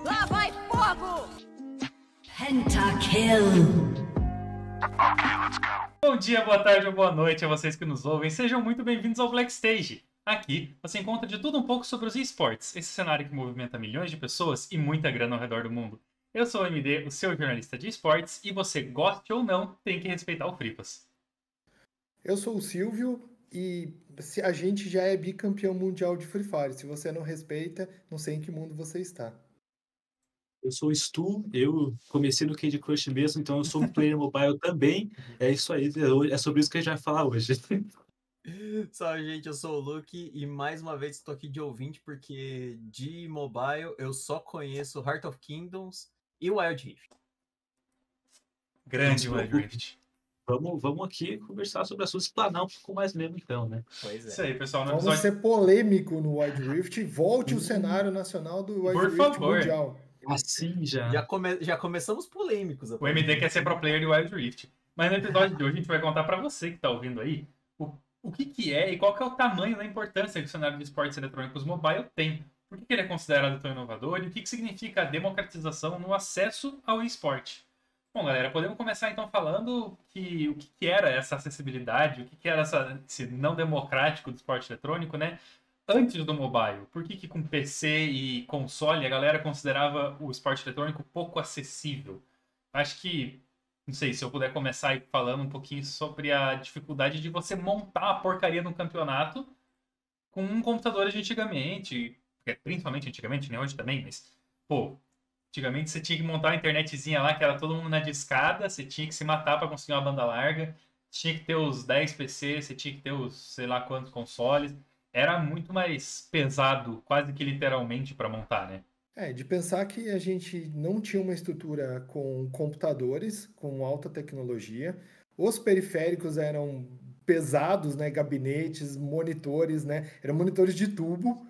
Lá vai fogo! Pentakill. Bom dia, boa tarde ou boa noite a vocês que nos ouvem. Sejam muito bem-vindos ao Black Stage. Aqui você encontra de tudo um pouco sobre os esportes, esse cenário que movimenta milhões de pessoas e muita grana ao redor do mundo. Eu sou o MD, o seu jornalista de esportes, e você, goste ou não, tem que respeitar o Fripas. Eu sou o Silvio e a gente já é bicampeão mundial de Free Fire. Se você não respeita, não sei em que mundo você está. Eu sou o Stu, eu comecei no Candy Crush mesmo, então eu sou um player mobile também. É isso aí, é sobre isso que a gente vai falar hoje. Salve, gente, eu sou o Luke e mais uma vez estou aqui de ouvinte porque de mobile eu só conheço Heart of Kingdoms e Wild Rift. Grande Wild Rift. Vamos aqui conversar sobre assuntos, explanar um pouco mais mesmo então, né? Pois é. Isso aí, pessoal. No Vamos episódio... ser polêmico no Wild Rift. Volte o cenário nacional do Wild Por Rift favor. mundial. Assim já. Já começamos polêmicos. O MD quer ser pro player de Wild Rift. Mas no episódio de hoje a gente vai contar pra você que tá ouvindo aí o que é e qual que é o tamanho da importância que o cenário de esportes eletrônicos mobile tem. Por que ele é considerado tão inovador e o que significa a democratização no acesso ao esporte. Bom, galera, podemos começar então falando o que era essa acessibilidade, o que era esse não democrático do esporte eletrônico, né? Antes do mobile. Por que com PC e console a galera considerava o esporte eletrônico pouco acessível? Acho que, não sei, se eu puder começar aí falando um pouquinho sobre a dificuldade de você montar a porcaria de um campeonato com um computador de antigamente, principalmente antigamente, né? Hoje também, mas, pô, antigamente você tinha que montar uma internetzinha lá que era todo mundo na discada, você tinha que se matar para conseguir uma banda larga, tinha que ter os 10 PC, você tinha que ter os sei lá quantos consoles. Era muito mais pesado, quase que literalmente, para montar, né? De pensar que a gente não tinha uma estrutura com computadores, com alta tecnologia. Os periféricos eram pesados, né? Gabinetes, monitores, né? Eram monitores de tubo,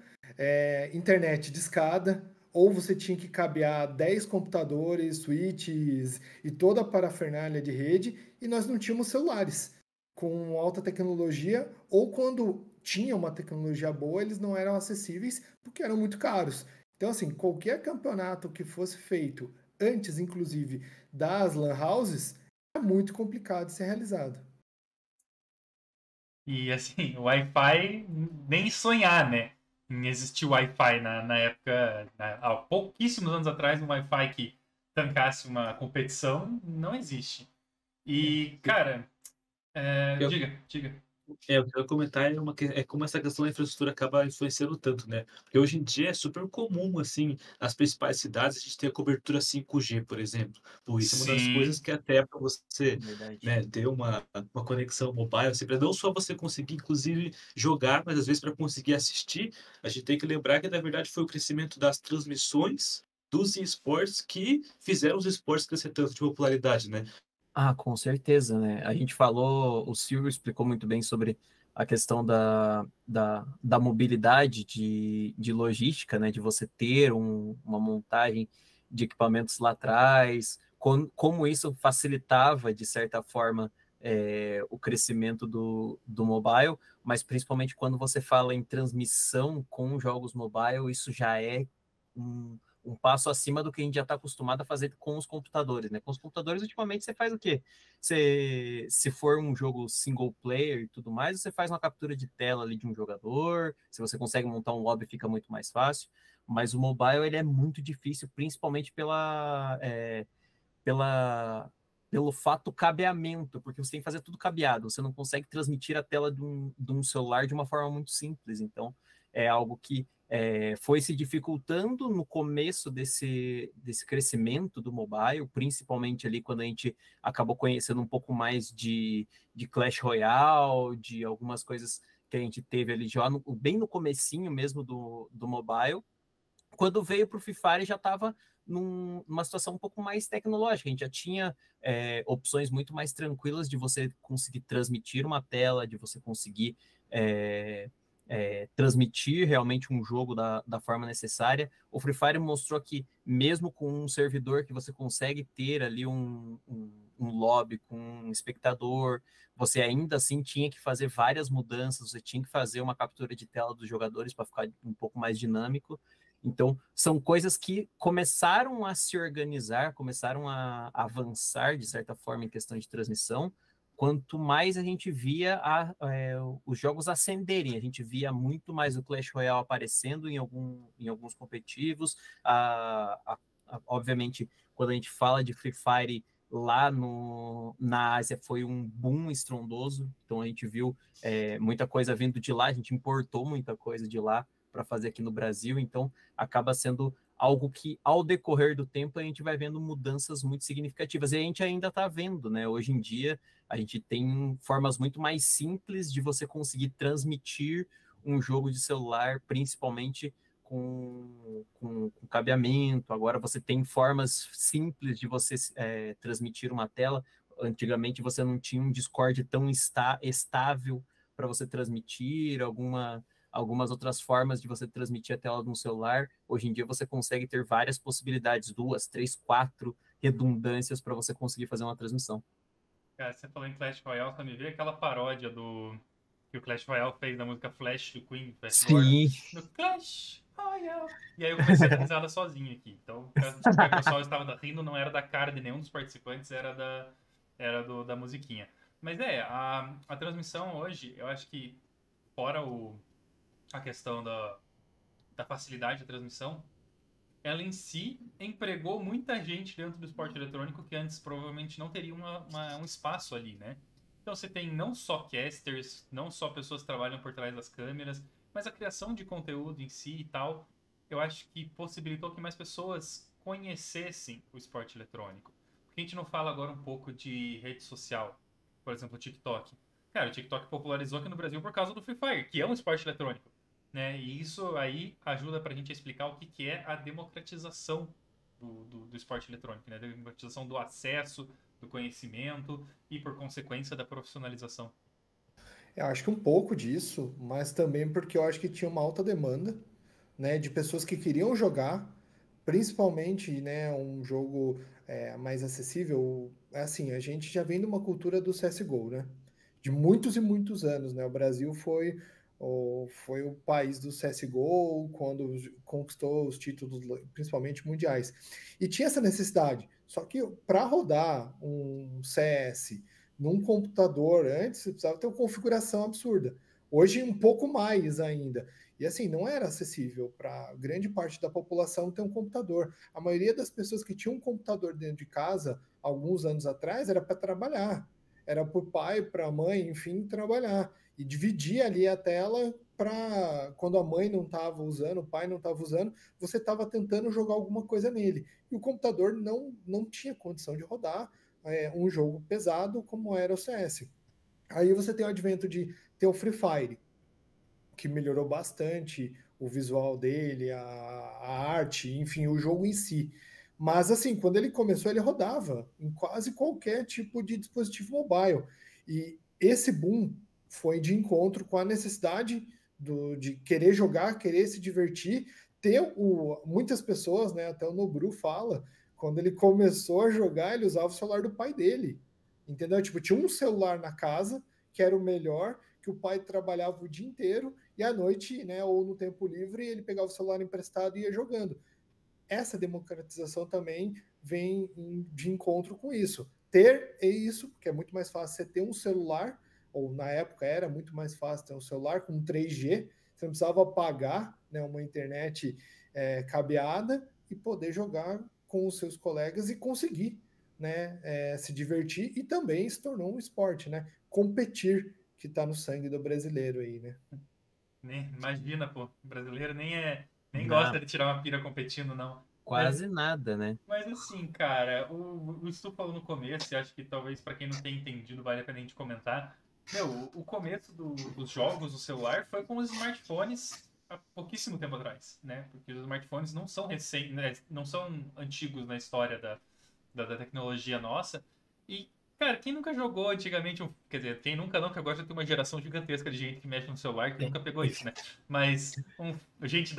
internet de escada, ou você tinha que cabear 10 computadores, switches e toda a parafernália de rede, e nós não tínhamos celulares com alta tecnologia, ou quando tinha uma tecnologia boa, eles não eram acessíveis porque eram muito caros. Então, assim, qualquer campeonato que fosse feito antes, inclusive, das LAN houses, é muito complicado de ser realizado. E, assim, o Wi-Fi, nem sonhar, né? Em existir Wi-Fi na época, há pouquíssimos anos atrás, um Wi-Fi que tancasse uma competição, não existe. E, cara, diga. O que eu ia comentar é como essa questão da infraestrutura acaba influenciando tanto, né? Porque hoje em dia é super comum, assim, nas principais cidades a gente ter a cobertura 5G, por exemplo. Por isso é uma das Sim. coisas que até para você, Verdade. né, ter uma conexão mobile, assim, para não só você conseguir, inclusive, jogar, mas às vezes para conseguir assistir, a gente tem que lembrar que, na verdade, foi o crescimento das transmissões dos esportes que fizeram os esportes crescer tanto de popularidade, né? Ah, com certeza, né? A gente falou, o Silvio explicou muito bem sobre a questão da mobilidade de logística, né? De você ter uma montagem de equipamentos lá atrás, como isso facilitava, de certa forma, o crescimento do mobile, mas principalmente quando você fala em transmissão com jogos mobile, isso já é um passo acima do que a gente já está acostumado a fazer com os computadores, né? Com os computadores, ultimamente, você faz o quê? Se for um jogo single player e tudo mais, você faz uma captura de tela ali de um jogador, se você consegue montar um lobby, fica muito mais fácil, mas o mobile, ele é muito difícil, principalmente pelo fato cabeamento, porque você tem que fazer tudo cabeado, você não consegue transmitir a tela de um celular de uma forma muito simples, então é algo que foi se dificultando no começo desse crescimento do mobile, principalmente ali quando a gente acabou conhecendo um pouco mais de Clash Royale, de algumas coisas que a gente teve ali já bem no comecinho mesmo do mobile. Quando veio para o Free Fire já estava numa situação um pouco mais tecnológica, a gente já tinha opções muito mais tranquilas de você conseguir transmitir uma tela, de você conseguir transmitir realmente um jogo da forma necessária. O Free Fire mostrou que mesmo com um servidor que você consegue ter ali um lobby com um espectador, você ainda assim tinha que fazer várias mudanças, você tinha que fazer uma captura de tela dos jogadores para ficar um pouco mais dinâmico. Então, são coisas que começaram a se organizar, começaram a avançar, de certa forma, em questão de transmissão, quanto mais a gente via os jogos ascenderem. A gente via muito mais o Clash Royale aparecendo em alguns competitivos. Obviamente, quando a gente fala de Free Fire, lá na Ásia foi um boom estrondoso. Então, a gente viu muita coisa vindo de lá, a gente importou muita coisa de lá para fazer aqui no Brasil. Então, acaba sendo algo que, ao decorrer do tempo, a gente vai vendo mudanças muito significativas. E a gente ainda está vendo, né? Hoje em dia, a gente tem formas muito mais simples de você conseguir transmitir um jogo de celular, principalmente com cabeamento. Agora você tem formas simples de você transmitir uma tela. Antigamente você não tinha um Discord tão estável para você transmitir, algumas outras formas de você transmitir a tela de um celular. Hoje em dia você consegue ter várias possibilidades, 2, 3, 4 redundâncias para você conseguir fazer uma transmissão. Cara, você falou em Clash Royale, só me veio aquela paródia que o Clash Royale fez da música Flash do Queen, Flash Gordon, no Clash Royale. E aí eu comecei a dar risada sozinho aqui. Então, o pessoal estava rindo, não era da cara de nenhum dos participantes, era da musiquinha. Mas a transmissão hoje, eu acho que fora a questão da facilidade da transmissão, ela em si empregou muita gente dentro do esporte eletrônico que antes provavelmente não teria um espaço ali, né? Então você tem não só casters, não só pessoas que trabalham por trás das câmeras, mas a criação de conteúdo em si e tal, eu acho que possibilitou que mais pessoas conhecessem o esporte eletrônico. Porque a gente não fala agora um pouco de rede social, por exemplo, o TikTok. Cara, o TikTok popularizou aqui no Brasil por causa do Free Fire, que é um esporte eletrônico. Né? E isso aí ajuda pra gente a explicar o que é a democratização do esporte eletrônico, né? A democratização do acesso, do conhecimento e, por consequência, da profissionalização. Eu acho que um pouco disso, mas também porque eu acho que tinha uma alta demanda, né, de pessoas que queriam jogar, principalmente, né, um jogo mais acessível. Assim, a gente já vem de uma cultura do CSGO, né, de muitos e muitos anos, né, o Brasil foi o país do CSGO quando conquistou os títulos, principalmente mundiais. E tinha essa necessidade, só que para rodar um CS num computador antes, você precisava ter uma configuração absurda. Hoje, um pouco mais ainda. E assim, não era acessível para grande parte da população ter um computador. A maioria das pessoas que tinham um computador dentro de casa, alguns anos atrás, era para trabalhar. Era para o pai, para a mãe, enfim, trabalhar. E dividir ali a tela para quando a mãe não estava usando, o pai não estava usando, você estava tentando jogar alguma coisa nele. E o computador não tinha condição de rodar um jogo pesado como era o CS. Aí você tem o advento de ter o Free Fire, que melhorou bastante o visual dele, a arte, enfim, o jogo em si. Mas assim, quando ele começou, ele rodava em quase qualquer tipo de dispositivo mobile. E esse boom foi de encontro com a necessidade de querer jogar, querer se divertir. Muitas pessoas, né, até o Nobru fala, quando ele começou a jogar, ele usava o celular do pai dele. Entendeu? Tipo, tinha um celular na casa que era o melhor, que o pai trabalhava o dia inteiro e à noite, né, ou no tempo livre, ele pegava o celular emprestado e ia jogando. Essa democratização também vem de encontro com isso. Ter isso, porque é muito mais fácil você ter um celular, ou na época era muito mais fácil ter um celular com 3G, você não precisava pagar, né, uma internet cabeada e poder jogar com os seus colegas e conseguir, né, se divertir, e também se tornou um esporte, né? Competir, que está no sangue do brasileiro aí, né? Imagina, pô, o brasileiro nem gosta Não, de tirar uma pira competindo, não. Mas, quase nada, né? mas assim, cara, o Stu falou no começo, e acho que talvez pra quem não tenha entendido, vale a pena a gente comentar. Meu, o começo dos jogos do celular foi com os smartphones há pouquíssimo tempo atrás, né? Porque os smartphones não são recentes, né? Não são antigos na história da tecnologia nossa. E, cara, quem nunca jogou antigamente, quer dizer, quem nunca não, que agora já tem uma geração gigantesca de gente que mexe no celular que nunca pegou isso, né? Mas gente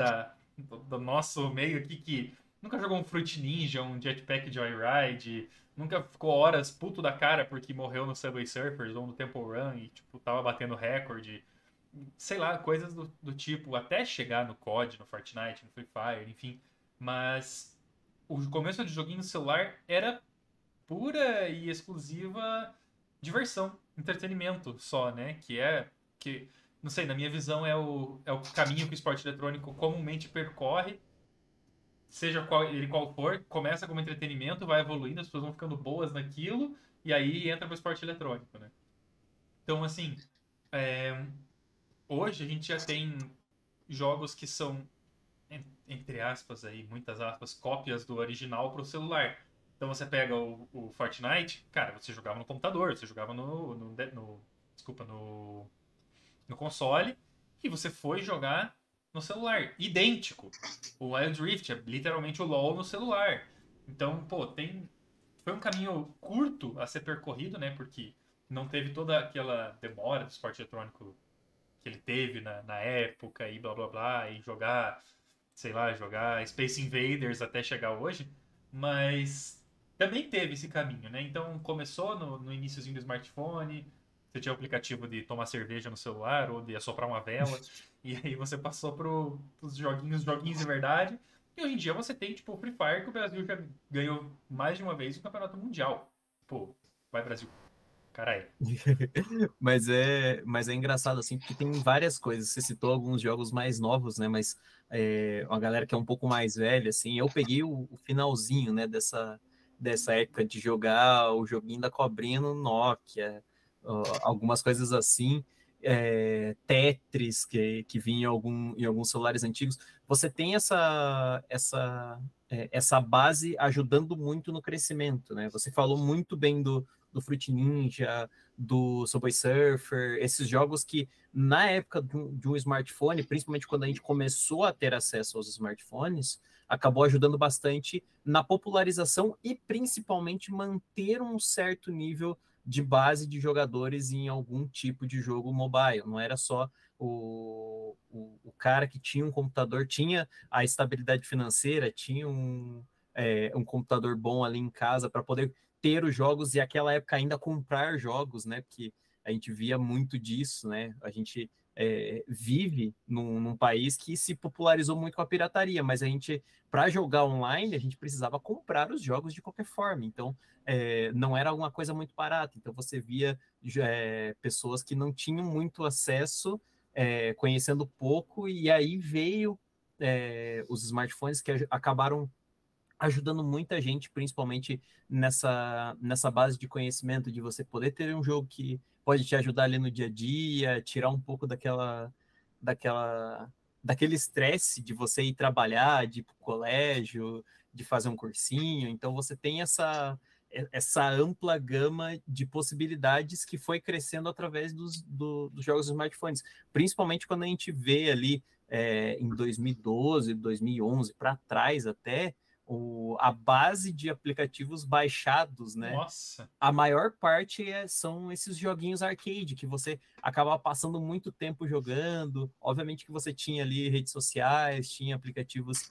do nosso meio aqui que nunca jogou um Fruit Ninja, um Jetpack Joyride, nunca ficou horas puto da cara porque morreu no Subway Surfers ou no Temple Run e, tipo, tava batendo recorde. sei lá, coisas do tipo, até chegar no COD, no Fortnite, no Free Fire, enfim. Mas o começo de joguinho no celular era pura e exclusiva diversão, entretenimento só, né? Que, não sei, na minha visão é o caminho que o esporte eletrônico comumente percorre, seja qual for, começa como entretenimento, vai evoluindo, as pessoas vão ficando boas naquilo, e aí entra pro esporte eletrônico, né? Então, assim, é, hoje a gente já tem jogos que são, entre aspas aí, muitas aspas, cópias do original pro celular. Então você pega o Fortnite, cara, você jogava no computador, você jogava desculpa, no console, e você foi jogar no celular. Idêntico. O Wild Rift é literalmente o LoL no celular. Então, pô, foi um caminho curto a ser percorrido, né? Porque não teve toda aquela demora do esporte eletrônico que ele teve na época e blá blá blá, e jogar, sei lá, jogar Space Invaders até chegar hoje, mas também teve esse caminho, né? Então começou no iníciozinho do smartphone, você tinha o aplicativo de tomar cerveja no celular ou de assoprar uma vela, e aí você passou pros joguinhos de verdade, e hoje em dia você tem, tipo, o Free Fire, que o Brasil já ganhou mais de uma vez o campeonato mundial. Pô, vai Brasil. Caralho. Mas é engraçado, assim, porque tem várias coisas. Você citou alguns jogos mais novos, né? Mas uma galera que é um pouco mais velha, assim, eu peguei o finalzinho, né, dessa época de jogar o joguinho da cobrinha no Nokia, algumas coisas assim. Tetris, que vinha em alguns celulares antigos. Você tem essa base ajudando muito no crescimento, né? Você falou muito bem do Fruit Ninja, do Subway Surfer, esses jogos que, na época de um smartphone, principalmente quando a gente começou a ter acesso aos smartphones, acabou ajudando bastante na popularização e principalmente manter um certo nível de base de jogadores em algum tipo de jogo mobile. Não era só o cara que tinha um computador, tinha a estabilidade financeira, tinha um computador bom ali em casa para poder ter os jogos e aquela época ainda comprar jogos, né? Porque a gente via muito disso, né? A gente vive num país que se popularizou muito com a pirataria, mas a gente, para jogar online, a gente precisava comprar os jogos de qualquer forma. Então, não era uma coisa muito barata. Então, você via pessoas que não tinham muito acesso, conhecendo pouco, e aí veio os smartphones que acabaram ajudando muita gente, principalmente nessa base de conhecimento, de você poder ter um jogo que pode te ajudar ali no dia a dia, tirar um pouco daquela, daquele estresse de você ir trabalhar, de ir para o colégio, de fazer um cursinho. Então você tem essa ampla gama de possibilidades que foi crescendo através dos jogos dos smartphones, principalmente quando a gente vê ali em 2012, 2011 para trás até, a base de aplicativos baixados, né? Nossa. A maior parte são esses joguinhos arcade, que você acaba passando muito tempo jogando. Obviamente que você tinha ali redes sociais, tinha aplicativos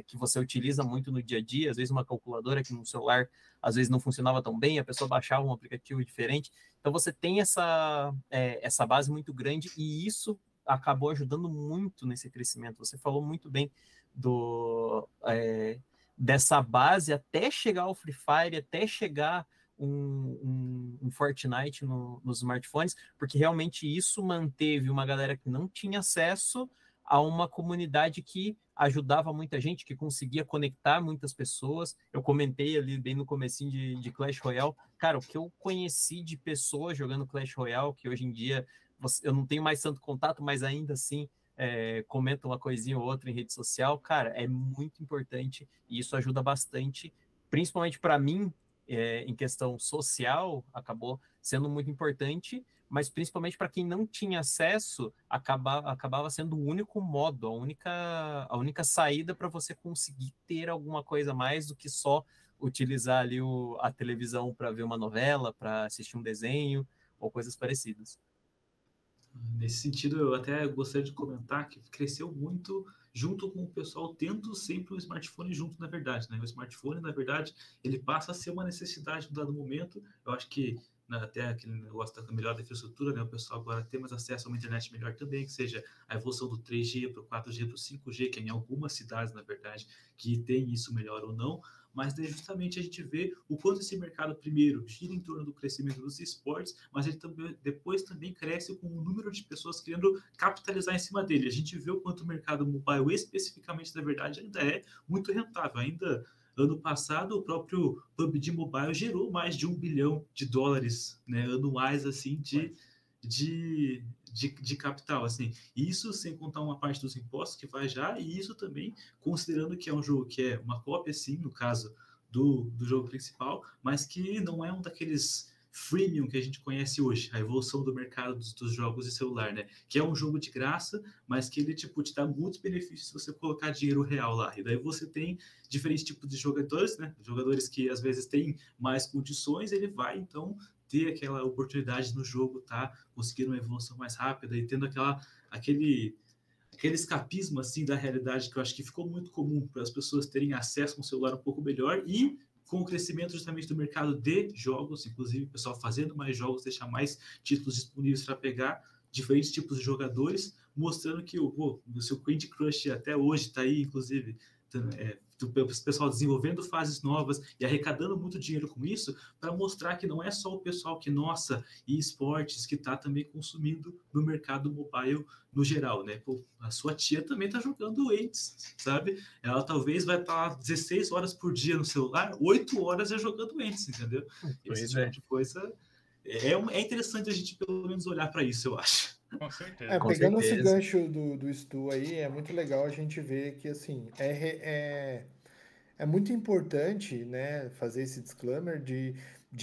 que você utiliza muito no dia a dia, às vezes uma calculadora que no celular às vezes não funcionava tão bem, a pessoa baixava um aplicativo diferente. Então você tem essa base muito grande e isso acabou ajudando muito nesse crescimento. Você falou muito bem dessa base até chegar ao Free Fire, até chegar um Fortnite nos smartphones, porque realmente isso manteve uma galera que não tinha acesso a uma comunidade que ajudava muita gente, que conseguia conectar muitas pessoas. Eu comentei ali bem no comecinho de Clash Royale, cara, o que eu conheci de pessoas jogando Clash Royale, que hoje em dia eu não tenho mais tanto contato, mas ainda assim comenta uma coisinha ou outra em rede social, cara, é muito importante e isso ajuda bastante, principalmente para mim, em questão social, acabou sendo muito importante, mas principalmente para quem não tinha acesso, acabava sendo o único modo, a única saída para você conseguir ter alguma coisa mais do que só utilizar ali a televisão para ver uma novela, para assistir um desenho ou coisas parecidas. Nesse sentido, eu até gostaria de comentar que cresceu muito junto com o pessoal tendo sempre o smartphone junto, na verdade, né? O smartphone, na verdade, ele passa a ser uma necessidade no dado momento. Eu acho que né, até aquele negócio da melhor da infraestrutura, né, o pessoal agora tem mais acesso a uma internet melhor também, que seja a evolução do 3G para o 4G para o 5G, que é em algumas cidades, na verdade, que tem isso melhor ou não, mas daí justamente a gente vê o quanto esse mercado, primeiro, gira em torno do crescimento dos esportes, mas ele também, depois também cresce com o número de pessoas querendo capitalizar em cima dele. A gente vê o quanto o mercado mobile, especificamente, na verdade, ainda é muito rentável. Ainda ano passado, o próprio PUBG Mobile gerou mais de $1 bilhão, né, anuais, assim, de capital, assim. Isso sem contar uma parte dos impostos que vai já, e isso também considerando que é um jogo que é uma cópia, sim, no caso do jogo principal, mas que não é um daqueles freemium que a gente conhece hoje, a evolução do mercado dos jogos de celular, né? Que é um jogo de graça, mas que ele, tipo, te dá muitos benefícios se você colocar dinheiro real lá. E daí você tem diferentes tipos de jogadores, né? Jogadores que às vezes têm mais condições, ele vai, então, ter aquela oportunidade no jogo, tá? Conseguir uma evolução mais rápida e tendo aquele escapismo, assim, da realidade que eu acho que ficou muito comum para as pessoas terem acesso a um celular um pouco melhor e com o crescimento justamente do mercado de jogos, inclusive o pessoal fazendo mais jogos, deixar mais títulos disponíveis para pegar diferentes tipos de jogadores, mostrando que o seu Candy Crush até hoje está aí, inclusive, do pessoal desenvolvendo fases novas e arrecadando muito dinheiro com isso, para mostrar que não é só o pessoal que, nossa, e esportes, que está também consumindo no mercado mobile no geral, né? Pô, a sua tia também está jogando Ents, sabe? Ela talvez vai estar 16 horas por dia no celular, 8 horas jogando Ents, entendeu? Esse tipo de coisa é interessante a gente pelo menos olhar para isso, eu acho. Com certeza. Pegando esse gancho do Stu aí, é muito legal a gente ver que, assim, é muito importante, né, fazer esse disclaimer de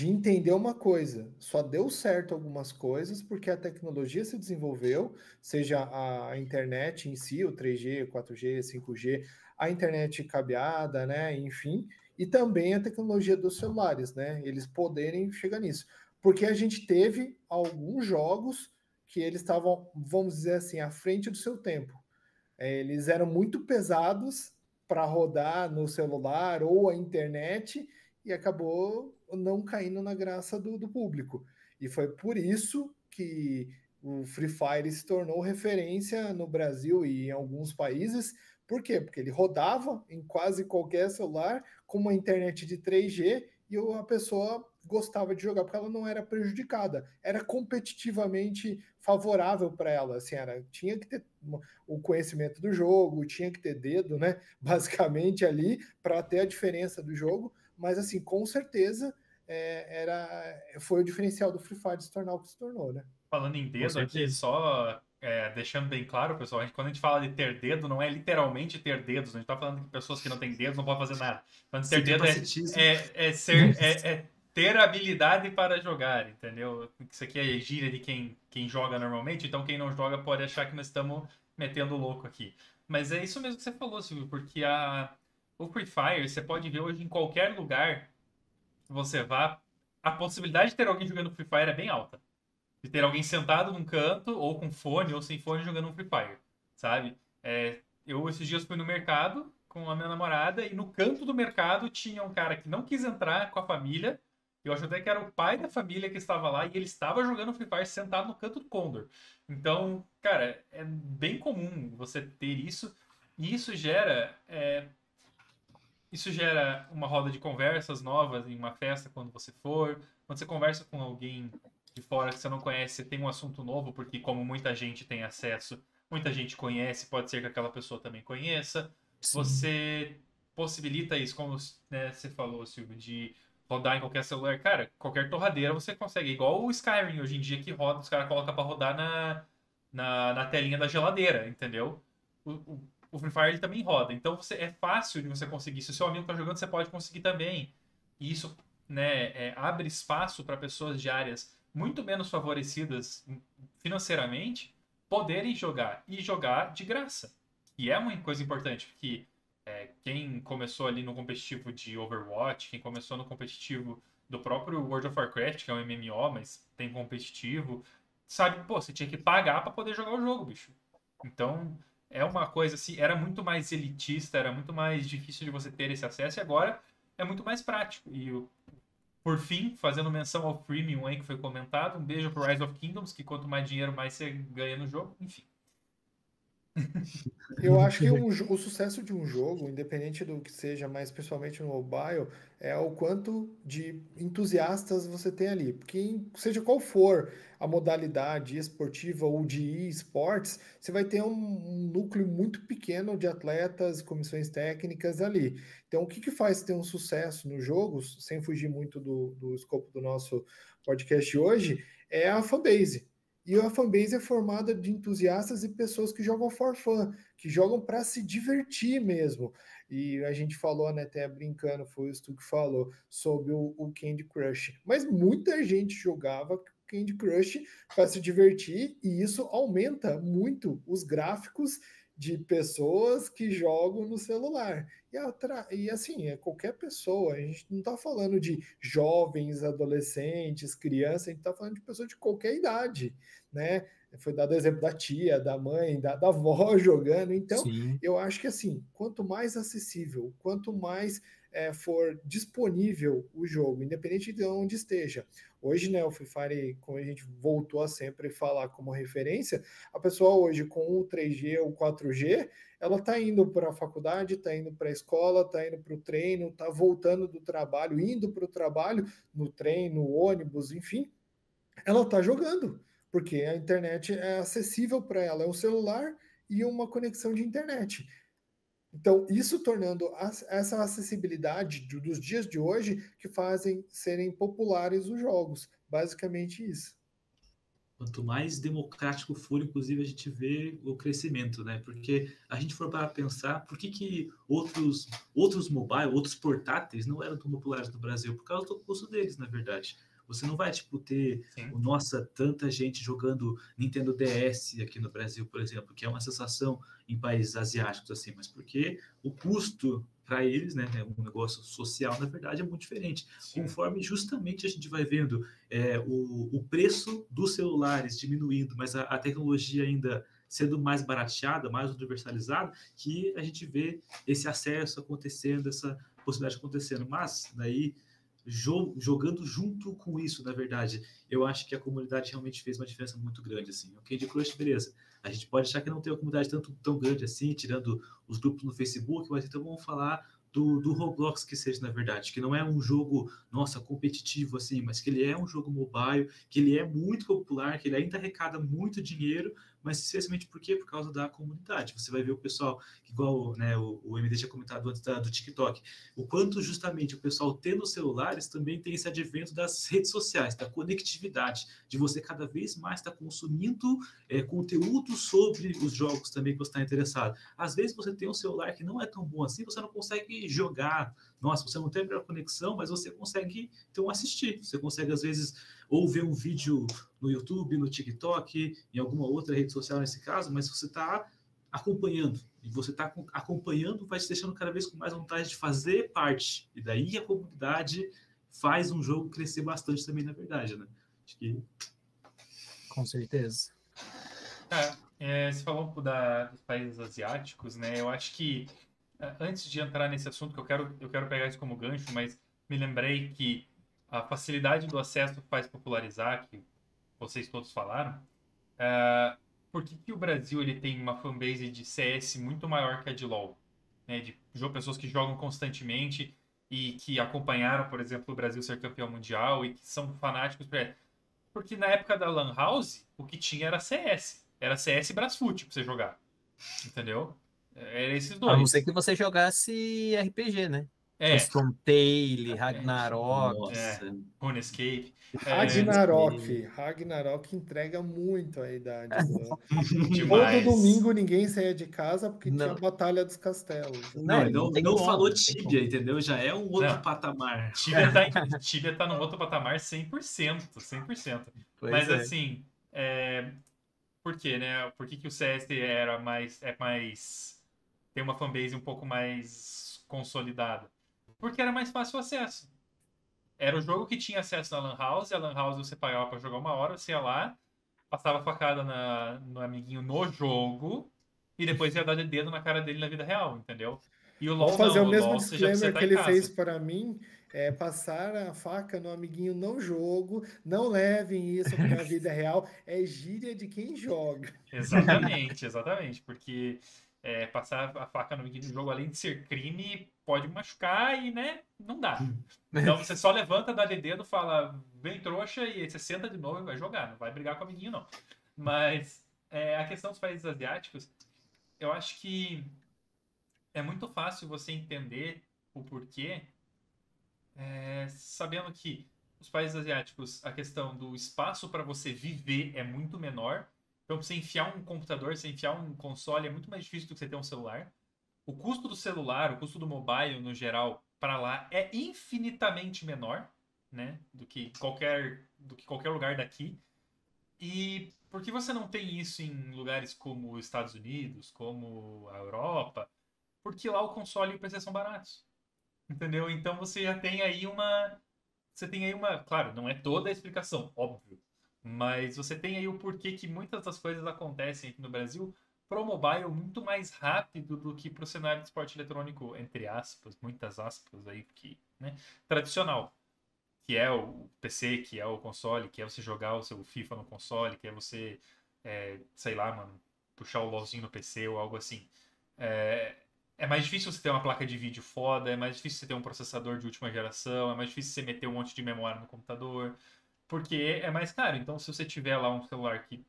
entender uma coisa. Só deu certo algumas coisas porque a tecnologia se desenvolveu, seja a internet em si, o 3G, 4G, 5G, a internet cabeada, né, enfim, e também a tecnologia dos celulares, né, eles poderem chegar nisso. Porque a gente teve alguns jogos que eles estavam, vamos dizer assim, à frente do seu tempo. Eles eram muito pesados para rodar no celular ou a internet e acabou não caindo na graça do público. E foi por isso que o Free Fire se tornou referência no Brasil e em alguns países. Por quê? Porque ele rodava em quase qualquer celular com uma internet de 3G e a pessoa gostava de jogar porque ela não era prejudicada, era competitivamente favorável para ela, assim, tinha que ter o conhecimento do jogo, tinha que ter dedo, né, basicamente ali para ter a diferença do jogo, mas assim, com certeza foi o diferencial do Free Fire se tornar o que se tornou, né? Falando em dedo aqui, só deixando bem claro, pessoal, quando a gente fala de ter dedo, não é literalmente ter dedos, a gente tá falando que pessoas que não têm dedos não podem fazer nada. Falando de ter dedo ter habilidade para jogar, entendeu? Isso aqui é gíria de quem joga normalmente, então quem não joga pode achar que nós estamos metendo louco aqui. Mas é isso mesmo que você falou, Silvio, porque o Free Fire, você pode ver hoje em qualquer lugar que você vá, a possibilidade de ter alguém jogando Free Fire é bem alta. De ter alguém sentado num canto, ou com fone, ou sem fone, jogando um Free Fire, sabe? Eu esses dias fui no mercado com a minha namorada, e no canto do mercado tinha um cara que não quis entrar com a família. Eu acho até que era o pai da família que estava lá, e ele estava jogando Free Fire sentado no canto do Condor. Então, cara, é bem comum você ter isso, e isso gera uma roda de conversas novas em uma festa quando você for. Quando você conversa com alguém de fora que você não conhece, você tem um assunto novo, porque como muita gente tem acesso, muita gente conhece, pode ser que aquela pessoa também conheça. Sim. Você possibilita isso, como, né, você falou, Silvio, de rodar em qualquer celular. Cara, qualquer torradeira você consegue. Igual o Skyrim hoje em dia que roda, os caras colocam pra rodar na telinha da geladeira, entendeu? O Free Fire ele também roda. Então é fácil de você conseguir. Se o seu amigo está jogando, você pode conseguir também. E isso, né, abre espaço para pessoas de áreas muito menos favorecidas financeiramente poderem jogar. E jogar de graça. E é uma coisa importante, porque quem começou ali no competitivo de Overwatch, quem começou no competitivo do próprio World of Warcraft, que é um MMO, mas tem competitivo, sabe, pô, você tinha que pagar para poder jogar o jogo, bicho. Então, é uma coisa assim, era muito mais elitista, era muito mais difícil de você ter esse acesso, e agora é muito mais prático. E o Por fim, fazendo menção ao freemium aí que foi comentado, um beijo pro Rise of Kingdoms, que quanto mais dinheiro, mais você ganha no jogo. Enfim. Eu acho que o sucesso de um jogo, independente do que seja, mas principalmente no mobile, é o quanto de entusiastas você tem ali. Porque seja qual for a modalidade esportiva ou de esportes, você vai ter um núcleo muito pequeno de atletas, comissões técnicas ali. Então, o que que faz ter um sucesso nos jogos, sem fugir muito do escopo do nosso podcast hoje, é a fanbase. E a fanbase é formada de entusiastas e pessoas que jogam for fun, que jogam para se divertir mesmo. E a gente falou, né, até brincando, foi o Stu que falou sobre o Candy Crush. Mas muita gente jogava Candy Crush para se divertir e isso aumenta muito os gráficos de pessoas que jogam no celular. E assim, é qualquer pessoa, a gente não está falando de jovens, adolescentes, crianças, a gente está falando de pessoas de qualquer idade, né? Foi dado o exemplo da tia, da mãe, da avó jogando. Então, Sim. eu acho que assim, quanto mais acessível, quanto mais for disponível o jogo, independente de onde esteja. Hoje, né, o Free Fire, como a gente voltou a sempre falar como referência, a pessoa hoje com o 3G ou 4G, ela está indo para a faculdade, está indo para a escola, está indo para o treino, está voltando do trabalho, indo para o trabalho, no trem, no ônibus, enfim, ela está jogando, porque a internet é acessível para ela, é um celular e uma conexão de internet. Então, isso tornando essa acessibilidade dos dias de hoje que fazem serem populares os jogos. Basicamente isso. Quanto mais democrático for, inclusive, a gente vê o crescimento, né? Porque a gente for para pensar, por que outros mobile, outros portáteis não eram tão populares no Brasil? Por causa do custo deles, na verdade. Você não vai, tipo, ter, nossa, tanta gente jogando Nintendo DS aqui no Brasil, por exemplo, que é uma sensação em países asiáticos, assim, mas porque o custo para eles, né, é um negócio social, na verdade, é muito diferente. Sim. Conforme justamente a gente vai vendo o preço dos celulares diminuindo, mas a tecnologia ainda sendo mais barateada, mais universalizada, que a gente vê esse acesso acontecendo, essa possibilidade acontecendo. Mas daí, jogando junto com isso, na verdade, eu acho que a comunidade realmente fez uma diferença muito grande, assim. O Candy Crush, beleza. A gente pode achar que não tem uma comunidade tão grande assim, tirando os grupos no Facebook, mas então vamos falar do Roblox, que seja, na verdade, que não é um jogo, nossa, competitivo, assim, mas que ele é um jogo mobile, que ele é muito popular, que ele ainda arrecada muito dinheiro, mas especialmente por quê? Por causa da comunidade. Você vai ver o pessoal, igual, né, o MD tinha comentado antes do TikTok, o quanto justamente o pessoal tendo celulares também tem esse advento das redes sociais, da conectividade, de você cada vez mais estar consumindo conteúdo sobre os jogos também que você está interessado. Às vezes você tem um celular que não é tão bom assim, você não consegue jogar, nossa, você não tem a melhor conexão, mas você consegue então assistir, você consegue às vezes ou ver um vídeo no YouTube, no TikTok, em alguma outra rede social nesse caso, mas você está acompanhando, e você está acompanhando vai te deixando cada vez com mais vontade de fazer parte, e daí a comunidade faz um jogo crescer bastante também, na verdade, né? Acho que... Com certeza. Você falou um pouco dos países asiáticos, né? Eu acho que, antes de entrar nesse assunto, que eu quero pegar isso como gancho, mas me lembrei que a facilidade do acesso faz popularizar, que vocês todos falaram. Por que o Brasil ele tem uma fanbase de CS muito maior que a de LoL? Né? De pessoas que jogam constantemente e que acompanharam, por exemplo, o Brasil ser campeão mundial e que são fanáticos. Porque na época da Lan House, o que tinha era CS. Era CS e Brasfoot pra você jogar. Entendeu? Era esses dois. A não ser que você jogasse RPG, né? Storm Tale, Ragnarok. RuneScape. Ragnarok entrega muito a idade. Demais. Todo domingo ninguém saía de casa porque tinha a Batalha dos Castelos. Não falou Tibia, entendeu? Já é um outro patamar. Tibia tá num outro patamar 100%. 100%. Pois mas assim, por quê, né? Por que o CS tem uma fanbase um pouco mais consolidada? Porque era mais fácil o acesso. Era o jogo que tinha acesso na Lan House, e a Lan House você pagava pra jogar 1 hora, você ia lá, passava facada no amiguinho no jogo, e depois ia dar de dedo na cara dele na vida real, entendeu? E o Vou LoL fazer não, o o mesmo LoL você já disclaimer tá que em ele fez casa. para mim, é passar a faca no amiguinho no jogo. Não levem isso para a vida real. É gíria de quem joga. Exatamente, exatamente. Porque passar a faca no amiguinho do jogo, além de ser crime, pode machucar e, né, não dá. Então você só levanta, dá de dedo, fala, vem trouxa, e aí você senta de novo e vai jogar. Não vai brigar com o amiguinho, não. Mas a questão dos países asiáticos, eu acho que é muito fácil você entender o porquê, sabendo que os países asiáticos, a questão do espaço para você viver é muito menor. Então, pra você enfiar um computador, você enfiar um console, é muito mais difícil do que você ter um celular. O custo do celular, o custo do mobile no geral, para lá é infinitamente menor, né, do que qualquer lugar daqui. E por que você não tem isso em lugares como os Estados Unidos, como a Europa? Porque lá o console e o PC são baratos. Entendeu? Então você já tem aí uma. Você tem aí uma. Claro, não é toda a explicação, óbvio. Mas você tem aí o porquê que muitas das coisas acontecem aqui no Brasil pro mobile muito mais rápido do que pro cenário de esporte eletrônico, entre aspas, muitas aspas aí, que, né, tradicional. Que é o PC, que é o console, que é você jogar o seu FIFA no console, que é você, sei lá, mano, puxar o LOLzinho no PC ou algo assim. É mais difícil você ter uma placa de vídeo foda, é mais difícil você ter um processador de última geração, é mais difícil você meter um monte de memória no computador, porque é mais caro. Então, se você tiver lá um celular que,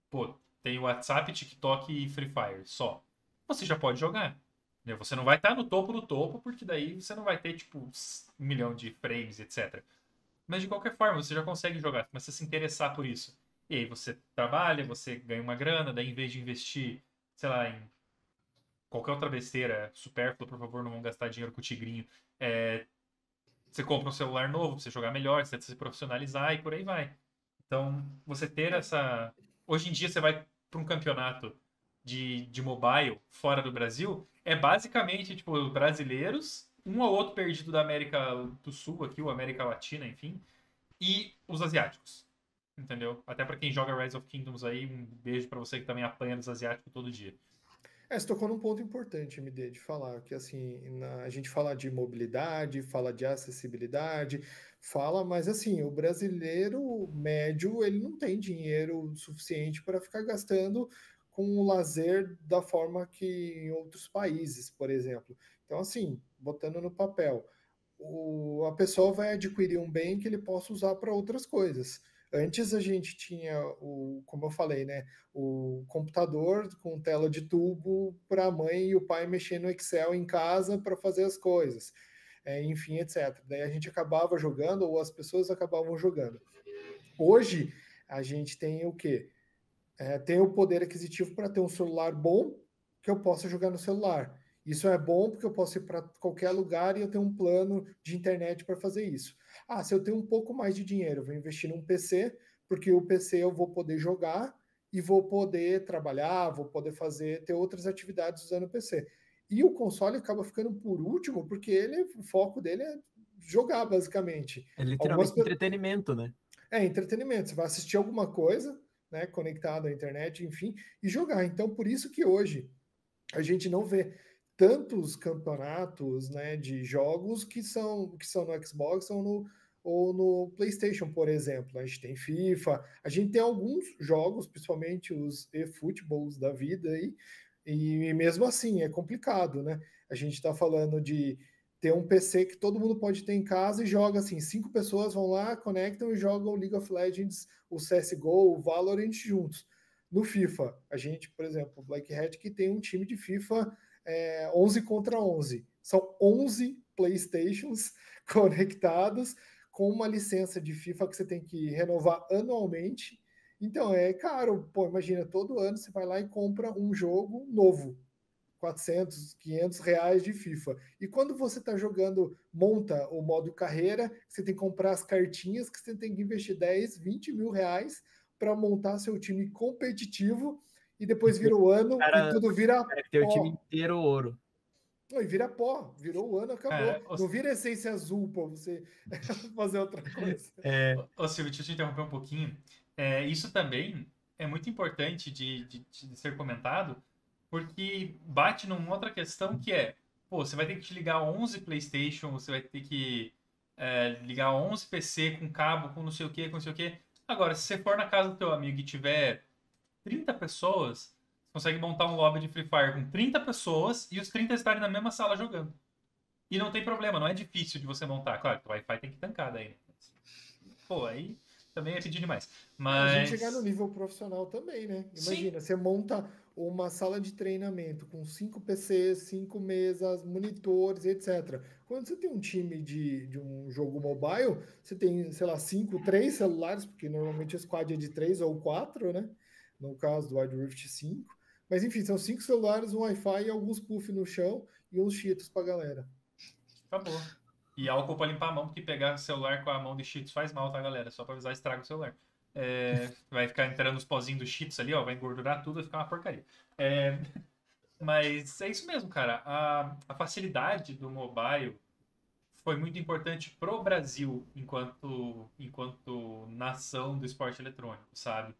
pô, tem WhatsApp, TikTok e Free Fire só, você já pode jogar. Entendeu? Você não vai estar no topo do topo, porque daí você não vai ter, tipo, 1 milhão de frames, etc. Mas de qualquer forma, você já consegue jogar, começa a se interessar por isso. E aí você trabalha, você ganha uma grana, daí em vez de investir, sei lá, em qualquer outra besteira supérflua, por favor, não vão gastar dinheiro com o tigrinho. Você compra um celular novo pra você jogar melhor, você se profissionalizar e por aí vai. Então, você ter essa. Hoje em dia, você vai para um campeonato de mobile fora do Brasil, é basicamente, tipo, brasileiros, um ou outro perdido da América do Sul, aqui, ou América Latina, enfim, e os asiáticos. Entendeu? Até para quem joga Rise of Kingdoms aí, um beijo para você que também apanha dos asiáticos todo dia. Você tocou num ponto importante, MD, de falar que assim, a gente fala de mobilidade, fala de acessibilidade, fala, mas assim, o brasileiro médio, ele não tem dinheiro suficiente para ficar gastando com o lazer da forma que em outros países, por exemplo. Então, assim, botando no papel, a pessoa vai adquirir um bem que ele possa usar para outras coisas. Antes a gente tinha como eu falei, né, o computador com tela de tubo para a mãe e o pai mexer no Excel em casa para fazer as coisas, enfim, etc. Daí a gente acabava jogando ou as pessoas acabavam jogando. Hoje a gente tem o quê? Tem o poder aquisitivo para ter um celular bom que eu possa jogar no celular. Isso é bom porque eu posso ir para qualquer lugar e eu tenho um plano de internet para fazer isso. Se eu tenho um pouco mais de dinheiro, eu vou investir num PC, porque o PC eu vou poder jogar e vou poder trabalhar, vou poder ter outras atividades usando o PC. E o console acaba ficando por último, porque o foco dele é jogar, basicamente. É literalmente entretenimento, né? Entretenimento. Você vai assistir alguma coisa, né, conectado à internet, enfim, e jogar. Então, por isso que hoje a gente não vê tantos campeonatos, né, de jogos que são no Xbox ou no PlayStation, por exemplo. A gente tem FIFA, a gente tem alguns jogos, principalmente os eFootballs da vida aí, e mesmo assim é complicado, né? A gente está falando de ter um PC que todo mundo pode ter em casa e joga assim, 5 pessoas vão lá, conectam e jogam League of Legends, o CSGO, o Valorant juntos. No FIFA, a gente, por exemplo, o Black Hat que tem um time de FIFA 11 contra 11. São 11 Playstations conectados com uma licença de FIFA que você tem que renovar anualmente. Então é caro. Pô, imagina, todo ano você vai lá e compra um jogo novo. 400, 500 reais de FIFA. E quando você está jogando, monta o modo carreira, você tem que comprar as cartinhas, que você tem que investir 10, 20 mil reais para montar seu time competitivo e depois vira o ano e tudo vira pó. Tem o time inteiro ouro. Não, e vira pó, virou o ano, acabou. Não vira essência azul para você fazer outra coisa. Ô, Silvio, deixa eu te interromper um pouquinho. Isso também é muito importante de ser comentado, porque bate numa outra questão que é pô, você vai ter que te ligar 11 PlayStation, você vai ter que ligar 11 PC com cabo, com não sei o que, com não sei o que. Agora, se você for na casa do teu amigo e tiver 30 pessoas, você consegue montar um lobby de Free Fire com 30 pessoas e os 30 estarem na mesma sala jogando. E não tem problema, não é difícil de você montar. Claro que o Wi-Fi tem que tancar daí, né? Pô, aí também é pedir demais. A gente chegar no Mas. nível profissional também, né? Sim, Imagina, você monta uma sala de treinamento com 5 PCs, 5 mesas, monitores, etc. Quando você tem um time de um jogo mobile, você tem, sei lá, 5, 3 celulares, porque normalmente o squad é de 3 ou 4, né? No caso do Wild Rift 5. Mas enfim, são 5 celulares, um Wi-Fi e alguns puff no chão e uns cheetos pra galera. acabou. E álcool pra limpar a mão, porque pegar celular com a mão de Cheetos faz mal, tá, galera? Só pra avisar, estraga o celular. Vai ficar entrando os pozinhos do Cheetos ali, ó, vai engordurar tudo, vai ficar uma porcaria. É, mas é isso mesmo, cara. A facilidade do mobile foi muito importante pro Brasil enquanto nação do esporte eletrônico, sabe?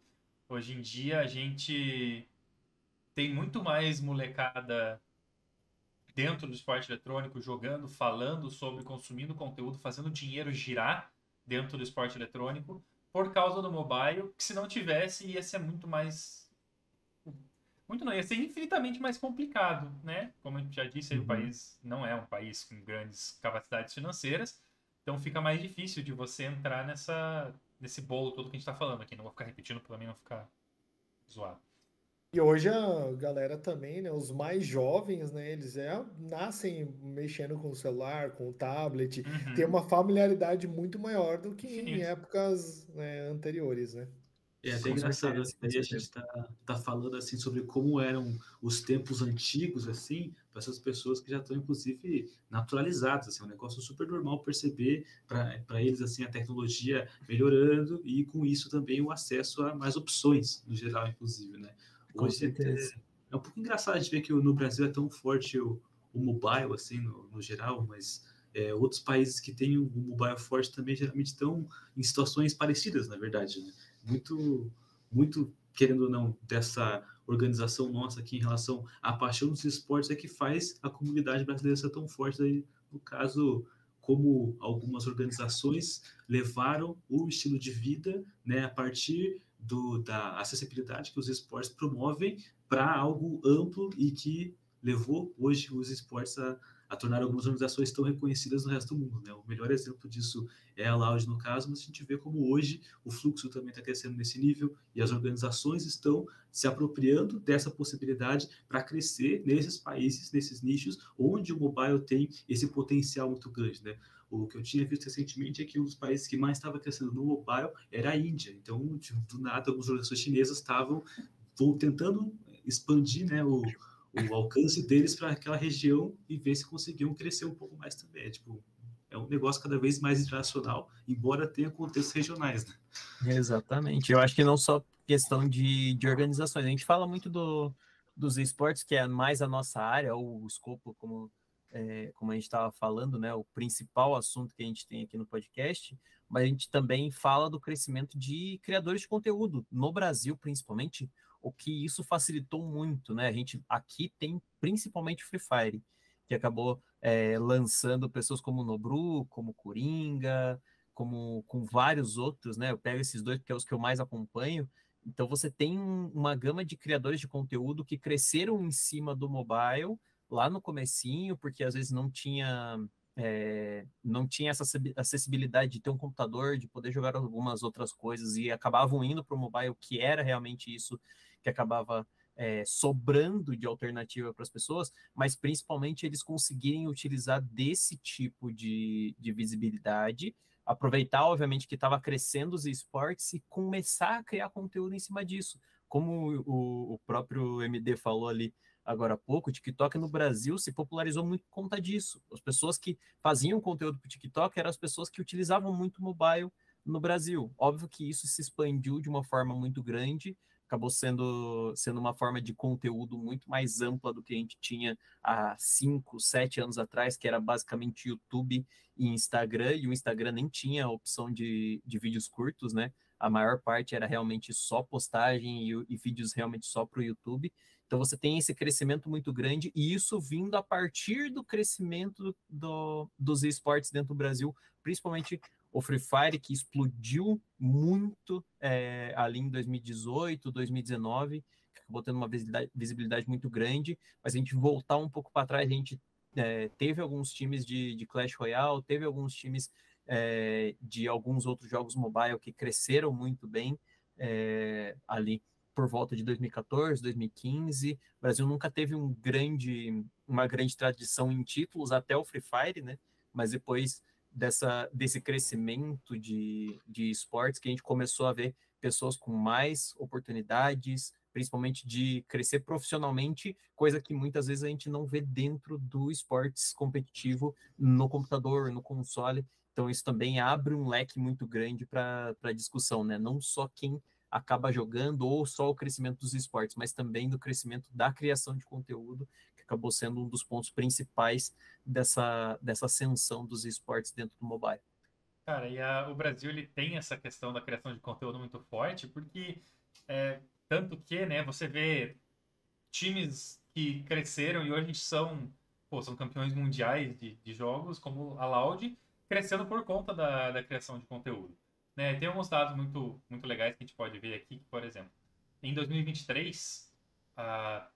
Hoje em dia a gente tem muito mais molecada dentro do esporte eletrônico, jogando, falando sobre, consumindo conteúdo, fazendo dinheiro girar dentro do esporte eletrônico, por causa do mobile, que se não tivesse ia ser muito mais. Muito não, ia ser infinitamente mais complicado, né? Como a gente já disse, aí, o Uhum. país não é um país com grandes capacidades financeiras, então fica mais difícil de você entrar nesse bolo todo que a gente está falando aqui. Não vou ficar repetindo para mim não ficar zoado. E hoje a galera também, né, os mais jovens, né, eles já nascem mexendo com o celular, com o tablet, tem Uhum. uma familiaridade muito maior do que em Infinito. épocas, né, anteriores, né? É até Com engraçado, certeza, que com daí a gente certeza. tá falando assim sobre como eram os tempos antigos, assim, para essas pessoas que já estão, inclusive, naturalizadas, assim, é um negócio super normal perceber para eles, assim, a tecnologia melhorando e com isso também o acesso a mais opções, no geral, inclusive, né? Com Hoje certeza. é um pouco engraçado a gente ver que no Brasil é tão forte o mobile, assim, no geral, mas outros países que têm o mobile forte também geralmente estão em situações parecidas, na verdade, né? Muito, muito, querendo ou não, dessa organização nossa aqui em relação à paixão dos esportes é que faz a comunidade brasileira ser tão forte. Aí, no caso, como algumas organizações levaram o estilo de vida, né, a partir da acessibilidade que os esportes promovem para algo amplo e que levou hoje os esportes a tornar algumas organizações tão reconhecidas no resto do mundo. Né? O melhor exemplo disso é a Loud, no caso, mas a gente vê como hoje o fluxo também está crescendo nesse nível e as organizações estão se apropriando dessa possibilidade para crescer nesses países, nesses nichos, onde o mobile tem esse potencial muito grande. Né? O que eu tinha visto recentemente é que um dos países que mais estava crescendo no mobile era a Índia. Então, do nada, algumas organizações chinesas estavam tentando expandir, né, o alcance deles para aquela região e ver se conseguiam crescer um pouco mais também. Tipo, é um negócio cada vez mais internacional, embora tenha contextos regionais, né? Exatamente. Eu acho que não só questão de organizações. A gente fala muito dos esportes, que é mais a nossa área, ou o escopo, como a gente estava falando, né? O principal assunto que a gente tem aqui no podcast, mas a gente também fala do crescimento de criadores de conteúdo, no Brasil, principalmente, o que isso facilitou muito, né? A gente aqui tem principalmente o Free Fire, que acabou lançando pessoas como o Nobru, como o Coringa, como com vários outros, né? Eu pego esses dois porque é os que eu mais acompanho. Então você tem uma gama de criadores de conteúdo que cresceram em cima do mobile lá no comecinho, porque às vezes não tinha essa acessibilidade de ter um computador, de poder jogar algumas outras coisas e acabavam indo para o mobile, que era realmente isso que acabava sobrando de alternativa para as pessoas, mas principalmente eles conseguirem utilizar desse tipo de visibilidade, aproveitar, obviamente, que estava crescendo os esportes e começar a criar conteúdo em cima disso. Como o próprio MD falou ali agora há pouco, o TikTok no Brasil se popularizou muito por conta disso. As pessoas que faziam conteúdo para o TikTok eram as pessoas que utilizavam muito mobile no Brasil. Óbvio que isso se expandiu de uma forma muito grande, acabou sendo uma forma de conteúdo muito mais ampla do que a gente tinha há 5, 7 anos atrás, que era basicamente YouTube e Instagram, e o Instagram nem tinha a opção de vídeos curtos, né? A maior parte era realmente só postagem e vídeos realmente só para o YouTube. Então você tem esse crescimento muito grande, e isso vindo a partir do crescimento dos esportes dentro do Brasil, principalmente o Free Fire, que explodiu muito ali em 2018, 2019, que acabou tendo uma visibilidade muito grande. Mas a gente voltar um pouco para trás, a gente teve alguns times de Clash Royale, teve alguns times de alguns outros jogos mobile que cresceram muito bem ali por volta de 2014, 2015. O Brasil nunca teve uma grande tradição em títulos até o Free Fire, né? Mas depois desse crescimento de esportes, que a gente começou a ver pessoas com mais oportunidades, principalmente de crescer profissionalmente, coisa que muitas vezes a gente não vê dentro do esportes competitivo no computador, no console. Então isso também abre um leque muito grande para discussão, né? Não só quem acaba jogando ou só o crescimento dos esportes, mas também do crescimento da criação de conteúdo, que acabou sendo um dos pontos principais dessa ascensão dos esportes dentro do mobile. Cara, e o Brasil ele tem essa questão da criação de conteúdo muito forte, porque tanto que, né, você vê times que cresceram e hoje são campeões mundiais de jogos, como a Loud, crescendo por conta da criação de conteúdo. Né? Tem alguns dados muito, muito legais que a gente pode ver aqui, que, por exemplo, em 2023,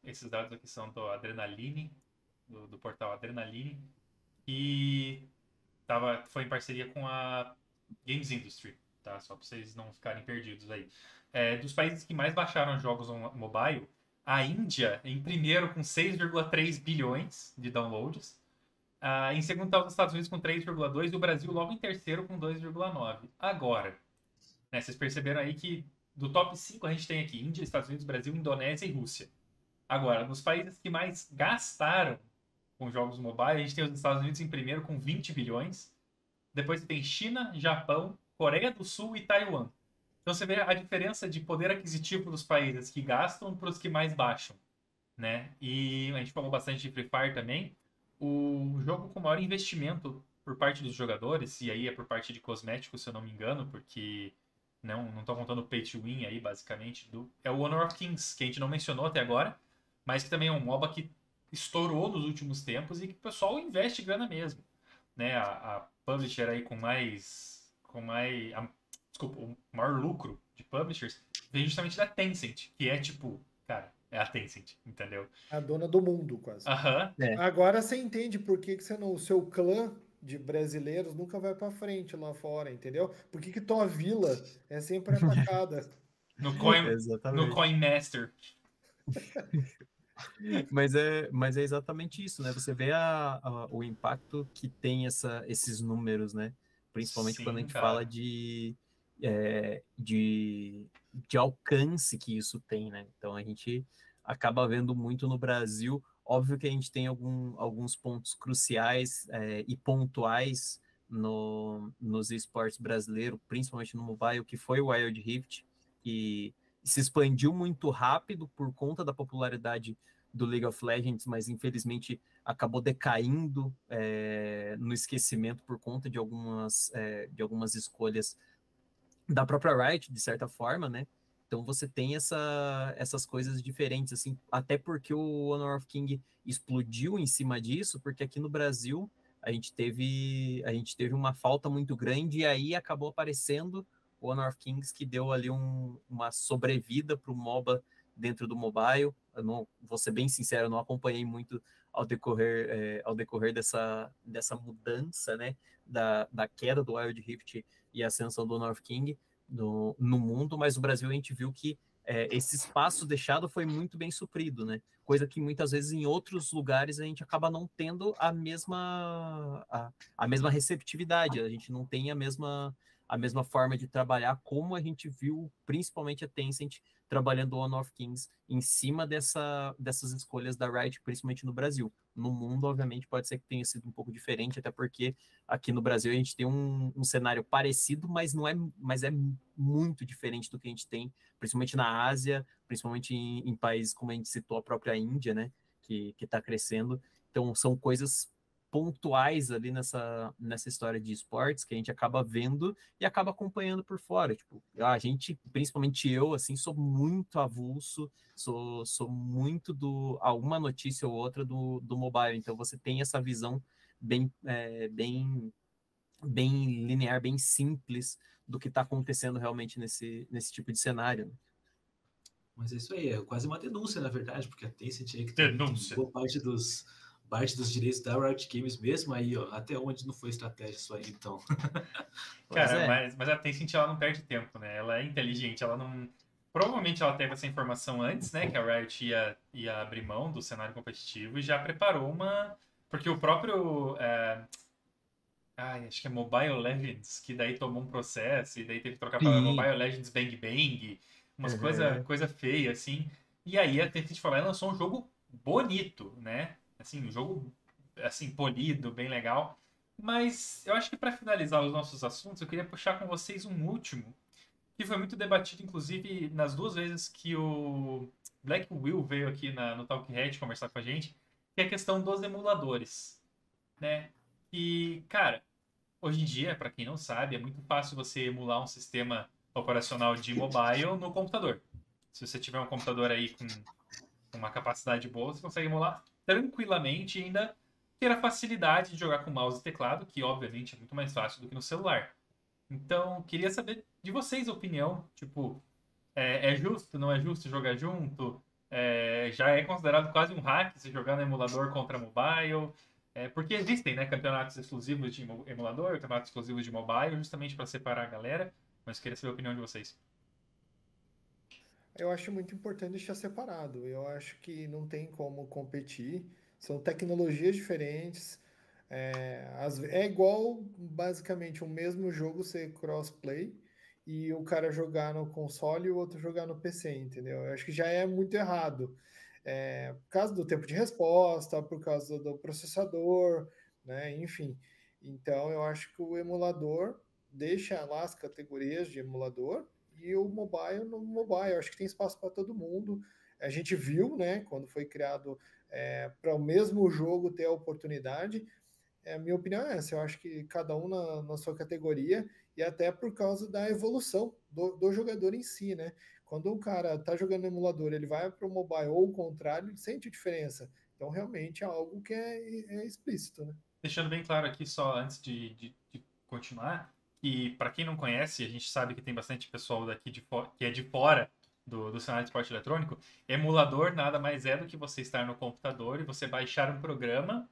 esses dados aqui são do Adrenaline, do portal Adrenaline, e foi em parceria com a Games Industry, tá? Só para vocês não ficarem perdidos aí. Dos países que mais baixaram jogos mobile, a Índia em primeiro com 6,3 bilhões de downloads. Em segundo está os Estados Unidos com 3,2 e o Brasil logo em terceiro com 2,9. Agora, né, vocês perceberam aí que do top 5 a gente tem aqui Índia, Estados Unidos, Brasil, Indonésia e Rússia. Agora, nos países que mais gastaram com jogos mobile, a gente tem os Estados Unidos em primeiro com 20 bilhões. Depois você tem China, Japão, Coreia do Sul e Taiwan. Então você vê a diferença de poder aquisitivo dos países que gastam para os que mais baixam, né? E a gente falou bastante de Free Fire também. O jogo com maior investimento por parte dos jogadores, e aí é por parte de cosméticos, se eu não me engano, porque não estou contando o Pay to Win aí, basicamente, é o Honor of Kings, que a gente não mencionou até agora, mas que também é um MOBA que estourou nos últimos tempos e que o pessoal investe grana mesmo, né? A publisher aí desculpa, o maior lucro de publishers vem justamente da Tencent, que é tipo, cara, é a Tencent, entendeu? A dona do mundo, quase. Aham. Agora você entende por que você o seu clã de brasileiros nunca vai para frente lá fora, entendeu? Por que tua vila é sempre atacada? No Exatamente. Coin Master. Mas é exatamente isso, né? Você vê o impacto que tem esses números, né? Principalmente quando a gente fala de alcance que isso tem, né? Então a gente acaba vendo muito no Brasil. Óbvio que a gente tem alguns pontos cruciais e pontuais nos esportes brasileiros, principalmente no mobile, que foi o Wild Rift, que se expandiu muito rápido por conta da popularidade do League of Legends, mas infelizmente acabou decaindo no esquecimento por conta de algumas escolhas da própria Riot, de certa forma, né? Então você tem essas coisas diferentes, assim, até porque o Honor of King explodiu em cima disso, porque aqui no Brasil a gente teve uma falta muito grande, e aí acabou aparecendo o Honor of Kings, que deu ali uma sobrevida para o MOBA dentro do mobile. Eu não, vou ser bem sincero, eu não acompanhei muito ao decorrer dessa mudança, né, da queda do Wild Rift e a ascensão do Honor of King no mundo, mas no Brasil a gente viu que esse espaço deixado foi muito bem suprido, né? Coisa que muitas vezes em outros lugares a gente acaba não tendo a mesma receptividade, a gente não tem a mesma forma de trabalhar, como a gente viu principalmente a Tencent trabalhando o Honor of Kings em cima dessas escolhas da Riot, principalmente no Brasil. No mundo, obviamente, pode ser que tenha sido um pouco diferente, até porque aqui no Brasil a gente tem um cenário parecido, mas é muito diferente do que a gente tem, principalmente na Ásia, principalmente em países como a gente citou, a própria Índia, né, que está crescendo. Então, são coisas pontuais ali nessa história de esportes que a gente acaba vendo e acaba acompanhando por fora. Tipo, a gente, principalmente eu, assim, sou muito avulso, sou muito a uma notícia ou outra do mobile. Então você tem essa visão bem linear, bem simples do que está acontecendo realmente nesse tipo de cenário. Mas é isso aí, é quase uma denúncia, na verdade, porque a Tencent aí que tem boa parte dos direitos da Riot Games mesmo, aí, ó, até onde não foi estratégia isso aí, então. Cara, mas a Tencent, ela não perde tempo, né? Ela é inteligente, ela não... Provavelmente ela teve essa informação antes, né? Que a Riot ia abrir mão do cenário competitivo e já preparou uma... Porque o próprio... acho que é Mobile Legends, que daí tomou um processo e daí teve que trocar para Mobile Legends Bang Bang, umas coisa feia, assim. E aí a Tencent falou, ela lançou um jogo bonito, né? Assim, um jogo, assim, polido, bem legal. Mas eu acho que para finalizar os nossos assuntos, eu queria puxar com vocês um último, que foi muito debatido, inclusive, nas 2 vezes que o Black Will veio aqui no Talk Head conversar com a gente, que é a questão dos emuladores, né? E, cara, hoje em dia, para quem não sabe, é muito fácil você emular um sistema operacional de mobile no computador. Se você tiver um computador aí com uma capacidade boa, você consegue emular tranquilamente e ainda ter a facilidade de jogar com mouse e teclado, que obviamente é muito mais fácil do que no celular. Então, queria saber de vocês a opinião, tipo, é justo, não é justo jogar junto? Já é considerado quase um hack se jogar no emulador contra mobile? Porque existem, né, campeonatos exclusivos de emulador, campeonatos exclusivos de mobile, justamente para separar a galera. Mas queria saber a opinião de vocês. Eu acho muito importante deixar separado. Eu acho que não tem como competir. São tecnologias diferentes. É igual, basicamente, o mesmo jogo ser crossplay e o cara jogar no console e o outro jogar no PC, entendeu? Eu acho que já é muito errado. Por causa do tempo de resposta, por causa do processador, né? Enfim. Então, eu acho que o emulador deixa lá as categorias de emulador e o mobile no mobile. Eu acho que tem espaço para todo mundo. A gente viu, né, quando foi criado para o mesmo jogo ter a oportunidade. A minha opinião é essa. Eu acho que cada um na sua categoria e até por causa da evolução do jogador em si, né? Quando o cara tá jogando no emulador, ele vai para o mobile ou o contrário, ele sente a diferença. Então, realmente é algo que é explícito, né? Deixando bem claro aqui, só antes de continuar, que para quem não conhece, a gente sabe que tem bastante pessoal daqui que é de fora do cenário de esporte eletrônico. Emulador nada mais é do que você estar no computador e você baixar um programa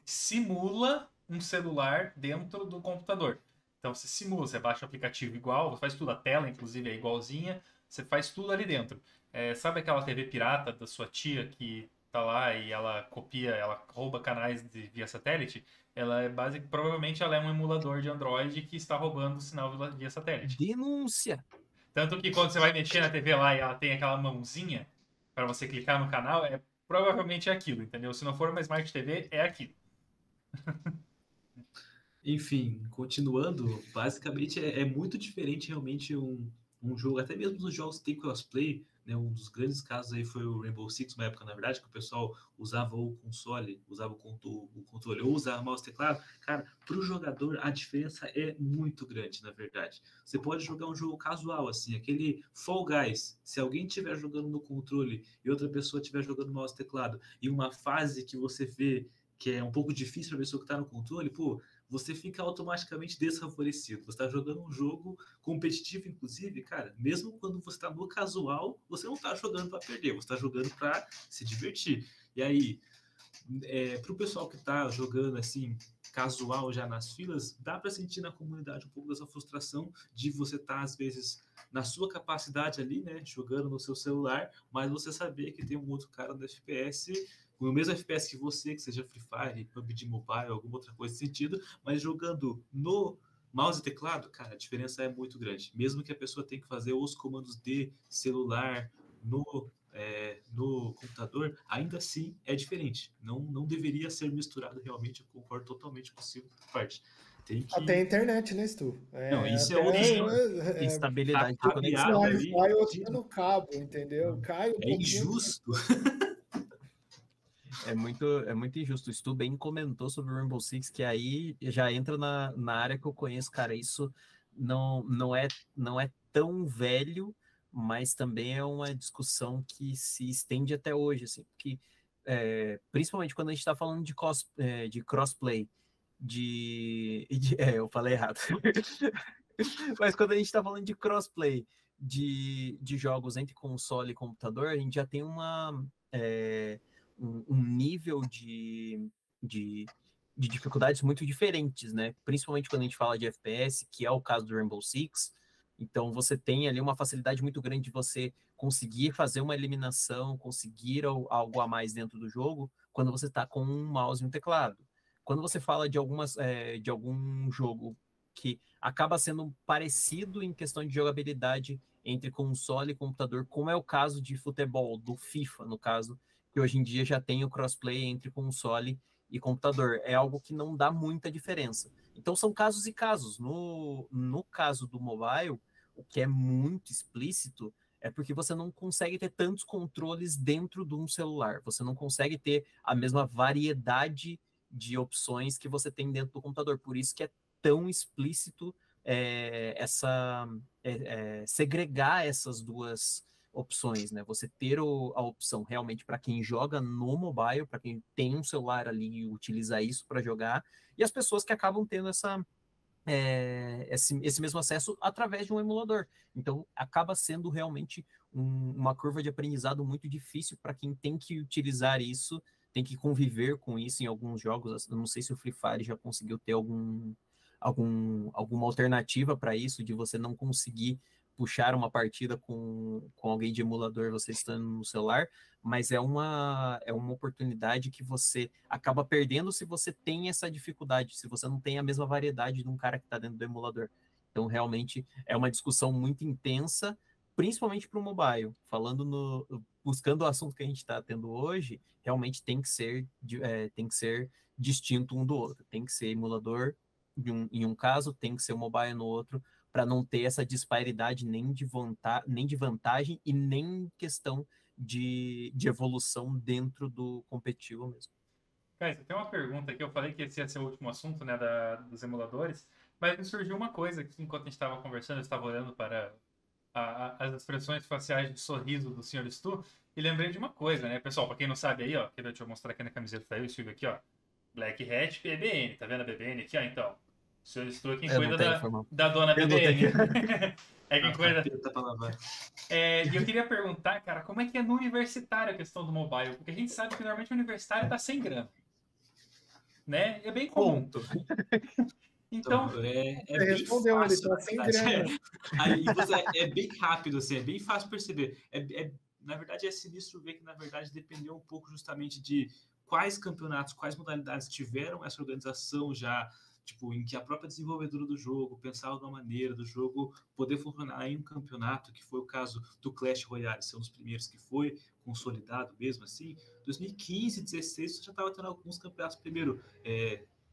que simula um celular dentro do computador. Então você simula, você baixa o aplicativo igual, você faz tudo, a tela inclusive é igualzinha, você faz tudo ali dentro. Sabe aquela TV pirata da sua tia que tá lá e ela copia, ela rouba canais via satélite? Provavelmente ela é um emulador de Android que está roubando o sinal via satélite. Denúncia! Tanto que quando você vai mexer na TV lá e ela tem aquela mãozinha para você clicar no canal, provavelmente é aquilo, entendeu? Se não for uma Smart TV, é aquilo. Enfim, continuando, basicamente é muito diferente realmente um jogo, até mesmo nos jogos que tem crossplay, né? Um dos grandes casos aí foi o Rainbow Six, uma época, na verdade, que o pessoal usava o console, usava o controle ou usava o mouse e teclado. Cara, para o jogador a diferença é muito grande, na verdade. Você pode jogar um jogo casual, assim, aquele Fall Guys. Se alguém estiver jogando no controle e outra pessoa estiver jogando no mouse e teclado, e uma fase que você vê que é um pouco difícil para a pessoa que está no controle, pô, você fica automaticamente desfavorecido. Você está jogando um jogo competitivo, inclusive, cara, mesmo quando você está no casual, você não está jogando para perder, você está jogando para se divertir. E aí, para o pessoal que está jogando assim, casual já nas filas, dá para sentir na comunidade um pouco dessa frustração de você estar, às vezes, na sua capacidade ali, né, jogando no seu celular, mas você saber que tem um outro cara no FPS com o mesmo FPS que você, que seja Free Fire, PUBG Mobile, alguma outra coisa nesse sentido, mas jogando no mouse e teclado, cara, a diferença é muito grande. Mesmo que a pessoa tenha que fazer os comandos de celular no computador, ainda assim é diferente. Não deveria ser misturado realmente, eu concordo totalmente com a parte. Até a internet, né, Stu? Não, isso é outra história. Instabilidade de conexão. Vai outro no cabo, entendeu? Cai um pouquinho. Injusto. É muito injusto. O Stu bem comentou sobre o Rainbow Six, que aí já entra na área que eu conheço, cara. Isso não é tão velho, mas também é uma discussão que se estende até hoje, assim, porque principalmente quando a gente está falando de crossplay, eu falei errado. Mas quando a gente está falando de crossplay de jogos entre console e computador, a gente já tem um nível de, de dificuldades muito diferentes, né? Principalmente quando a gente fala de FPS, que é o caso do Rainbow Six. Então você tem ali uma facilidade muito grande de você conseguir fazer uma eliminação, conseguir algo a mais dentro do jogo, quando você está com um mouse e um teclado. Quando você fala de algum jogo que acaba sendo parecido em questão de jogabilidade entre console e computador, como é o caso de futebol, do FIFA, no caso, que hoje em dia já tem o crossplay entre console e computador. É algo que não dá muita diferença. Então são casos e casos. No caso do mobile, o que é muito explícito é porque você não consegue ter tantos controles dentro de um celular. Você não consegue ter a mesma variedade de opções que você tem dentro do computador. Por isso que é tão explícito segregar essas duas opções, né? Você ter a opção realmente para quem joga no mobile, para quem tem um celular ali e utiliza isso para jogar, e as pessoas que acabam tendo esse mesmo acesso através de um emulador. Então, acaba sendo realmente uma curva de aprendizado muito difícil para quem tem que utilizar isso, tem que conviver com isso em alguns jogos. Eu não sei se o Free Fire já conseguiu ter alguma alternativa para isso, de você não conseguir puxar uma partida com alguém de emulador, você estando no celular, mas é uma oportunidade que você acaba perdendo se você tem essa dificuldade, se você não tem a mesma variedade de um cara que está dentro do emulador. Então, realmente, é uma discussão muito intensa, principalmente para o mobile. Buscando o assunto que a gente está tendo hoje, realmente tem que ser distinto um do outro. Tem que ser emulador em um caso, tem que ser o mobile no outro, para não ter essa disparidade nem de vantagem e nem questão de evolução dentro do competitivo mesmo. Cara, você tem uma pergunta aqui, eu falei que esse ia ser o último assunto, né, dos emuladores, mas me surgiu uma coisa aqui enquanto a gente estava conversando, eu estava olhando para as expressões faciais de sorriso do Sr. Stu e lembrei de uma coisa, né, pessoal, para quem não sabe aí, ó, deixa eu mostrar aqui na camiseta, tá aí o Steve aqui, ó, Black Hat BBN, tá vendo a BBN aqui, ó, então, o Sr. Stu é quem cuida da dona BBN. É quem cuida. E eu queria perguntar, cara, como é que é no universitário a questão do mobile? Porque a gente sabe que normalmente o universitário tá sem grana. Né? É bem comum. Então, bem respondeu, fácil, ele tá sem grana. Aí é bem rápido, assim, é bem fácil perceber. Na verdade, é sinistro ver que, na verdade, dependeu um pouco justamente de quais campeonatos, quais modalidades tiveram essa organização já, tipo, em que a própria desenvolvedora do jogo pensava de uma maneira do jogo poder funcionar em um campeonato, que foi o caso do Clash Royale, ser um dos primeiros que foi consolidado mesmo assim. 2015, 2016, já estava tendo alguns campeonatos, primeiro,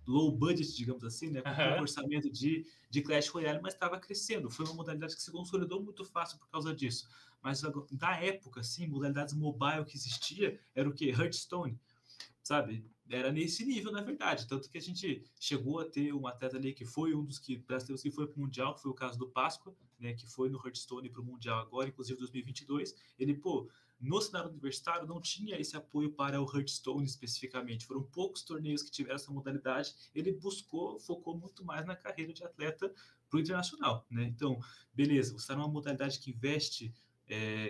low budget, digamos assim, né, com pouco orçamento de Clash Royale, mas estava crescendo. Foi uma modalidade que se consolidou muito fácil por causa disso. Mas na época, assim, modalidades mobile que existia era o quê? Hearthstone, sabe? Era nesse nível, na verdade. Tanto que a gente chegou a ter um atleta ali que foi um dos brasileiros que foi para o Mundial, que foi o caso do Páscoa, né, que foi no Hearthstone para o Mundial agora, inclusive 2022. Ele, no cenário universitário não tinha esse apoio para o Hearthstone especificamente. Foram poucos torneios que tiveram essa modalidade. Ele focou muito mais na carreira de atleta para o internacional, né? Então, beleza, você está numa modalidade que investe,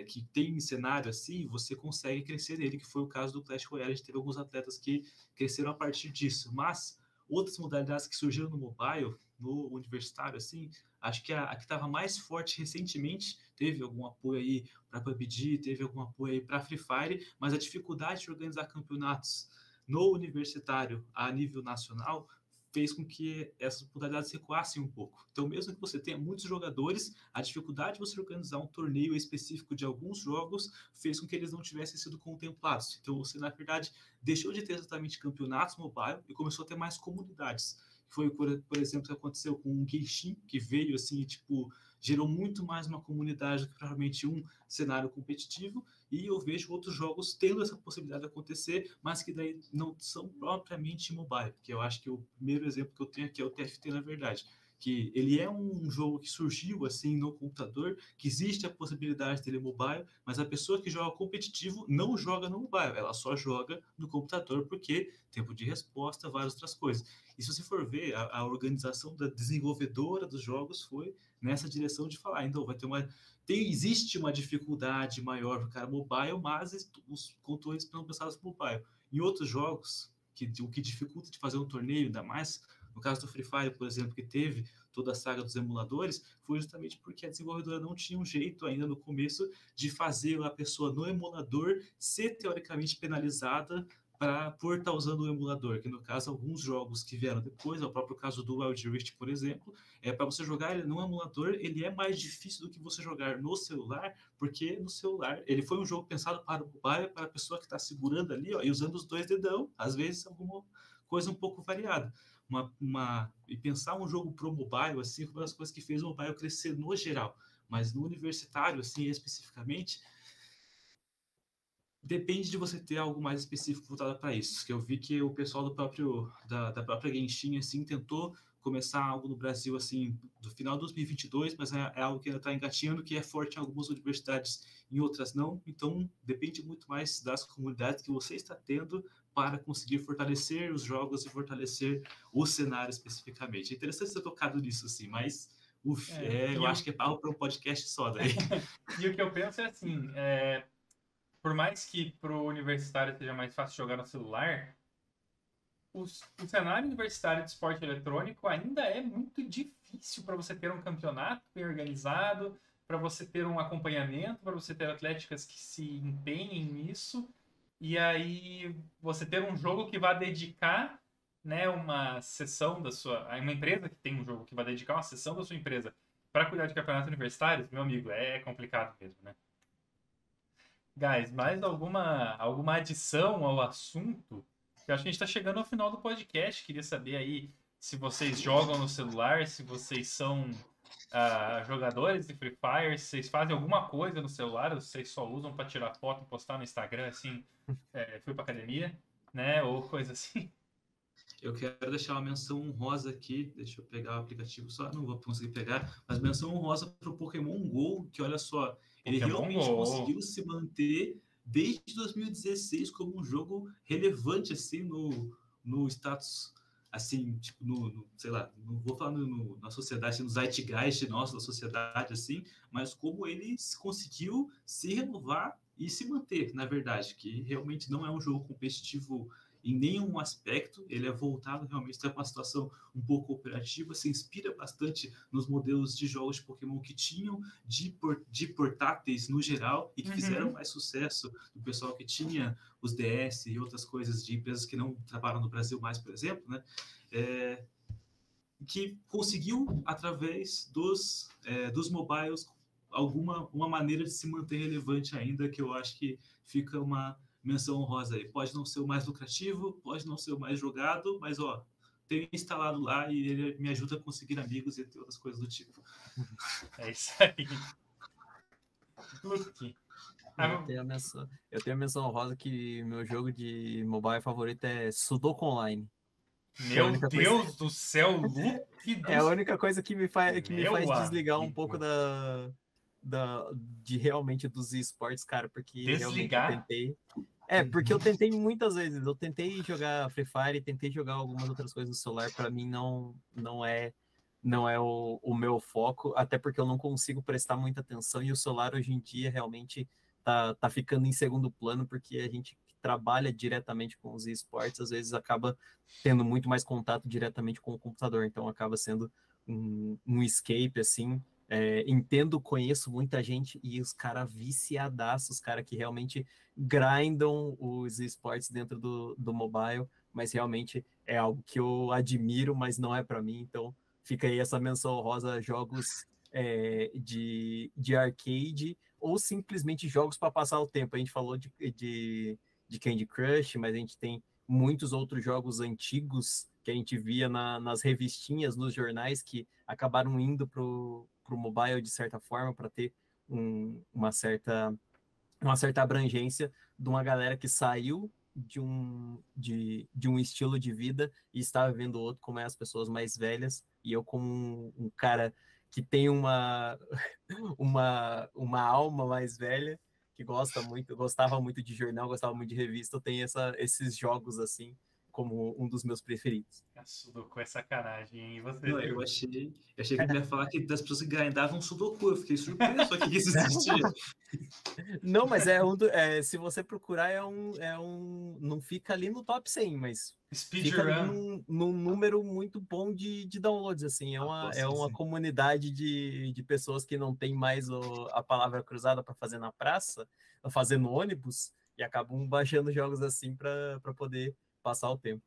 que tem cenário assim, você consegue crescer nele, que foi o caso do Clash Royale. A gente teve alguns atletas que cresceram a partir disso, mas outras modalidades que surgiram no mobile, no universitário, assim, acho que a que estava mais forte recentemente, teve algum apoio aí para PUBG, teve algum apoio aí para Free Fire, mas a dificuldade de organizar campeonatos no universitário a nível nacional fez com que essas modalidades recuassem um pouco. Então, mesmo que você tenha muitos jogadores, a dificuldade de você organizar um torneio específico de alguns jogos fez com que eles não tivessem sido contemplados. Então, você, na verdade, deixou de ter exatamente campeonatos mobile e começou a ter mais comunidades. Foi, por exemplo, o que aconteceu com o Genshin, que veio assim, tipo, gerou muito mais uma comunidade do que provavelmente um cenário competitivo, e eu vejo outros jogos tendo essa possibilidade de acontecer, mas que daí não são propriamente mobile, que eu acho que o primeiro exemplo que eu tenho aqui é o TFT, na verdade, que ele é um jogo que surgiu assim no computador, que existe a possibilidade dele mobile, mas a pessoa que joga competitivo não joga no mobile, ela só joga no computador, porque tempo de resposta, várias outras coisas. E se você for ver, a organização da desenvolvedora dos jogos foi nessa direção de falar, então vai ter existe uma dificuldade maior para o cara mobile, mas os controles não pensados para mobile. Em outros jogos, o que dificulta de fazer um torneio, ainda mais no caso do Free Fire, por exemplo, que teve toda a saga dos emuladores, foi justamente porque a desenvolvedora não tinha um jeito ainda no começo de fazer a pessoa no emulador ser teoricamente penalizada por estar usando o emulador, que no caso alguns jogos que vieram depois, é o próprio caso do Wild Rift, por exemplo, para você jogar ele no emulador, ele é mais difícil do que você jogar no celular, porque no celular ele foi um jogo pensado para o mobile, para a pessoa que está segurando ali, ó, e usando os dois dedão, às vezes alguma coisa um pouco variada. E pensar um jogo pro mobile, assim, foi uma das coisas que fez o mobile crescer no geral, mas no universitário, assim, especificamente, depende de você ter algo mais específico voltado para isso. Que eu vi que o pessoal da própria Genshin, assim, tentou começar algo no Brasil, assim, do final de 2022, mas é algo que ainda está engatinhando, que é forte em algumas universidades, em outras não. Então, depende muito mais das comunidades que você está tendo para conseguir fortalecer os jogos e fortalecer o cenário especificamente. É interessante ter tocado nisso, assim, mas eu acho que é para um podcast só daí. E o que eu penso é assim, por mais que para o universitário seja mais fácil jogar no celular, o cenário universitário de esporte eletrônico ainda é muito difícil para você ter um campeonato bem organizado, para você ter um acompanhamento, para você ter atléticas que se empenhem nisso, e aí você ter um jogo que vai dedicar, né, uma sessão da sua... Uma empresa que tem um jogo que vai dedicar uma sessão da sua empresa para cuidar de campeonatos universitários, meu amigo, é complicado mesmo, né? Guys, mais alguma adição ao assunto? Eu acho que a gente está chegando ao final do podcast. Queria saber aí se vocês jogam no celular, se vocês são jogadores de Free Fire, se vocês fazem alguma coisa no celular, ou se vocês só usam para tirar foto e postar no Instagram, assim, fui para academia, né? Ou coisa assim. Eu quero deixar uma menção honrosa aqui, deixa eu pegar o aplicativo só, não vou conseguir pegar, mas menção honrosa para o Pokémon GO, que olha só, ele realmente conseguiu se manter desde 2016 como um jogo relevante, assim, no status, assim, tipo, sei lá, não vou falar na sociedade, no zeitgeist nosso, da sociedade, assim, mas como ele conseguiu se renovar e se manter, na verdade, que realmente não é um jogo competitivo em nenhum aspecto, ele é voltado realmente para uma situação um pouco operativa, se inspira bastante nos modelos de jogos de Pokémon que tinham de portáteis no geral e que fizeram mais sucesso do pessoal que tinha os DS e outras coisas de empresas que não trabalham no Brasil mais, por exemplo, né? Que conseguiu, através dos mobiles, uma maneira de se manter relevante ainda, que eu acho que fica uma menção honrosa aí. Pode não ser o mais lucrativo, pode não ser o mais jogado, mas ó, tenho instalado lá e ele me ajuda a conseguir amigos e outras coisas do tipo. É isso aí. Luke. Eu tenho a menção honrosa que meu jogo de mobile favorito é Sudoku Online. Meu Deus do céu, Luke! É a única coisa que me faz desligar um pouco de realmente dos esportes, cara, porque realmente eu tentei. Porque eu tentei muitas vezes. Eu tentei jogar Free Fire, tentei jogar algumas outras coisas no celular. Para mim não é o meu foco, até porque eu não consigo prestar muita atenção e o celular hoje em dia realmente tá ficando em segundo plano, porque a gente que trabalha diretamente com os esportes às vezes acaba tendo muito mais contato diretamente com o computador, então acaba sendo um escape assim. Conheço muita gente e os caras viciadaços, os caras que realmente grindam os esportes dentro do mobile, mas realmente é algo que eu admiro, mas não é para mim, então fica aí essa menção honrosa a jogos de arcade ou simplesmente jogos para passar o tempo. A gente falou de Candy Crush, mas a gente tem muitos outros jogos antigos que a gente via nas revistinhas, nos jornais, que acabaram indo pro mobile de certa forma para ter uma certa abrangência de uma galera que saiu de um estilo de vida e estava vendo outro, como é as pessoas mais velhas, e eu como um cara que tem uma alma mais velha, que gostava muito de jornal, gostava muito de revista, eu tenho esses jogos assim como um dos meus preferidos. Sudoku é sacanagem, hein? E você, Não, Diego? eu achei que ele ia falar que das pessoas que grindavam Sudoku. Eu fiquei surpreso aqui que isso existia. Não, mas se você procurar, não fica ali no top 100, mas fica ali Speedrun. num número muito bom de downloads, assim, é uma Sim. comunidade de pessoas que não tem mais a palavra cruzada para fazer na praça, fazer no ônibus, e acabam baixando jogos assim para poder passar o tempo.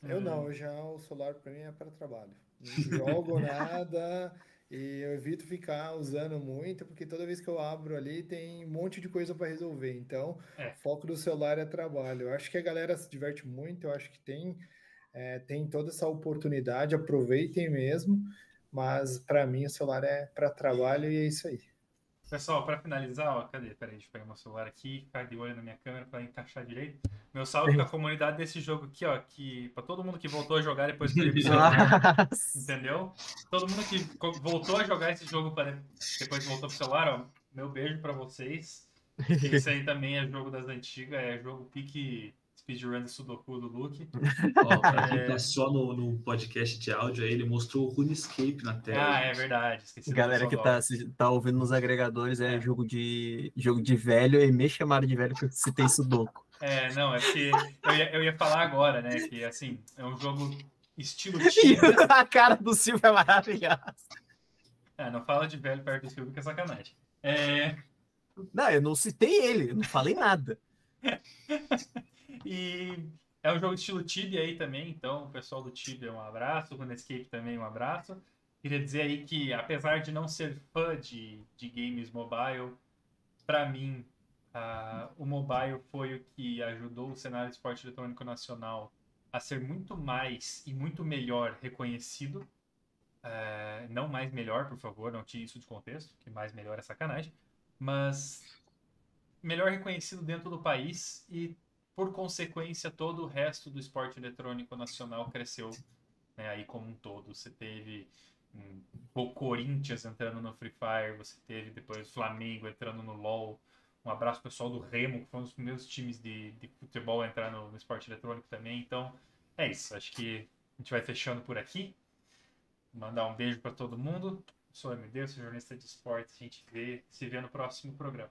Eu não, já o celular para mim é para trabalho. Não jogo nada e eu evito ficar usando muito, porque toda vez que eu abro ali tem um monte de coisa para resolver. Então, É. o foco do celular é trabalho. Eu acho que a galera se diverte muito, eu acho que tem toda essa oportunidade, aproveitem mesmo, mas para mim o celular é para trabalho e é isso aí. Pessoal, para finalizar, ó, cadê? Peraí, deixa eu pegar meu celular aqui, ficar de olho na minha câmera para encaixar direito. Meu salve para a comunidade desse jogo aqui, ó, que para todo mundo que voltou a jogar depois que eu pro celular, entendeu? Todo mundo que voltou a jogar esse jogo depois que voltou pro celular, ó, meu beijo para vocês. Esse aí também é jogo das antigas, é jogo pique speedrun de Sudoku do Luke. Ó, pra quem tá só no podcast de áudio aí, ele mostrou o RuneScape na tela. Ah, é verdade, esqueci. Galera que tá ouvindo nos agregadores, jogo de velho, e me chamaram de velho porque eu citei Sudoku. Não, é porque eu ia falar agora, né, que assim, é um jogo estilo Tibia. A cara do Silvio é maravilhosa. Não fala de velho perto do Silvio que é sacanagem. Não, eu não citei ele, eu não falei nada. E é um jogo estilo Tibia aí também, então o pessoal do Tibia um abraço, o RuneScape também um abraço. Queria dizer aí que, apesar de não ser fã de games mobile, para mim, o mobile foi o que ajudou o cenário de esporte eletrônico nacional a ser muito mais e muito melhor reconhecido. Não mais melhor, por favor, não tire isso de contexto, que mais melhor é sacanagem. Mas melhor reconhecido dentro do país e, por consequência, todo o resto do esporte eletrônico nacional cresceu, né, aí como um todo. Você teve o Corinthians entrando no Free Fire, você teve depois o Flamengo entrando no LoL. Um abraço pessoal do Remo, que foi um dos primeiros times de futebol a entrar no esporte eletrônico também. Então, é isso. Acho que a gente vai fechando por aqui. Mandar um beijo para todo mundo. Sou o MD, sou jornalista de esportes. A gente se vê no próximo programa.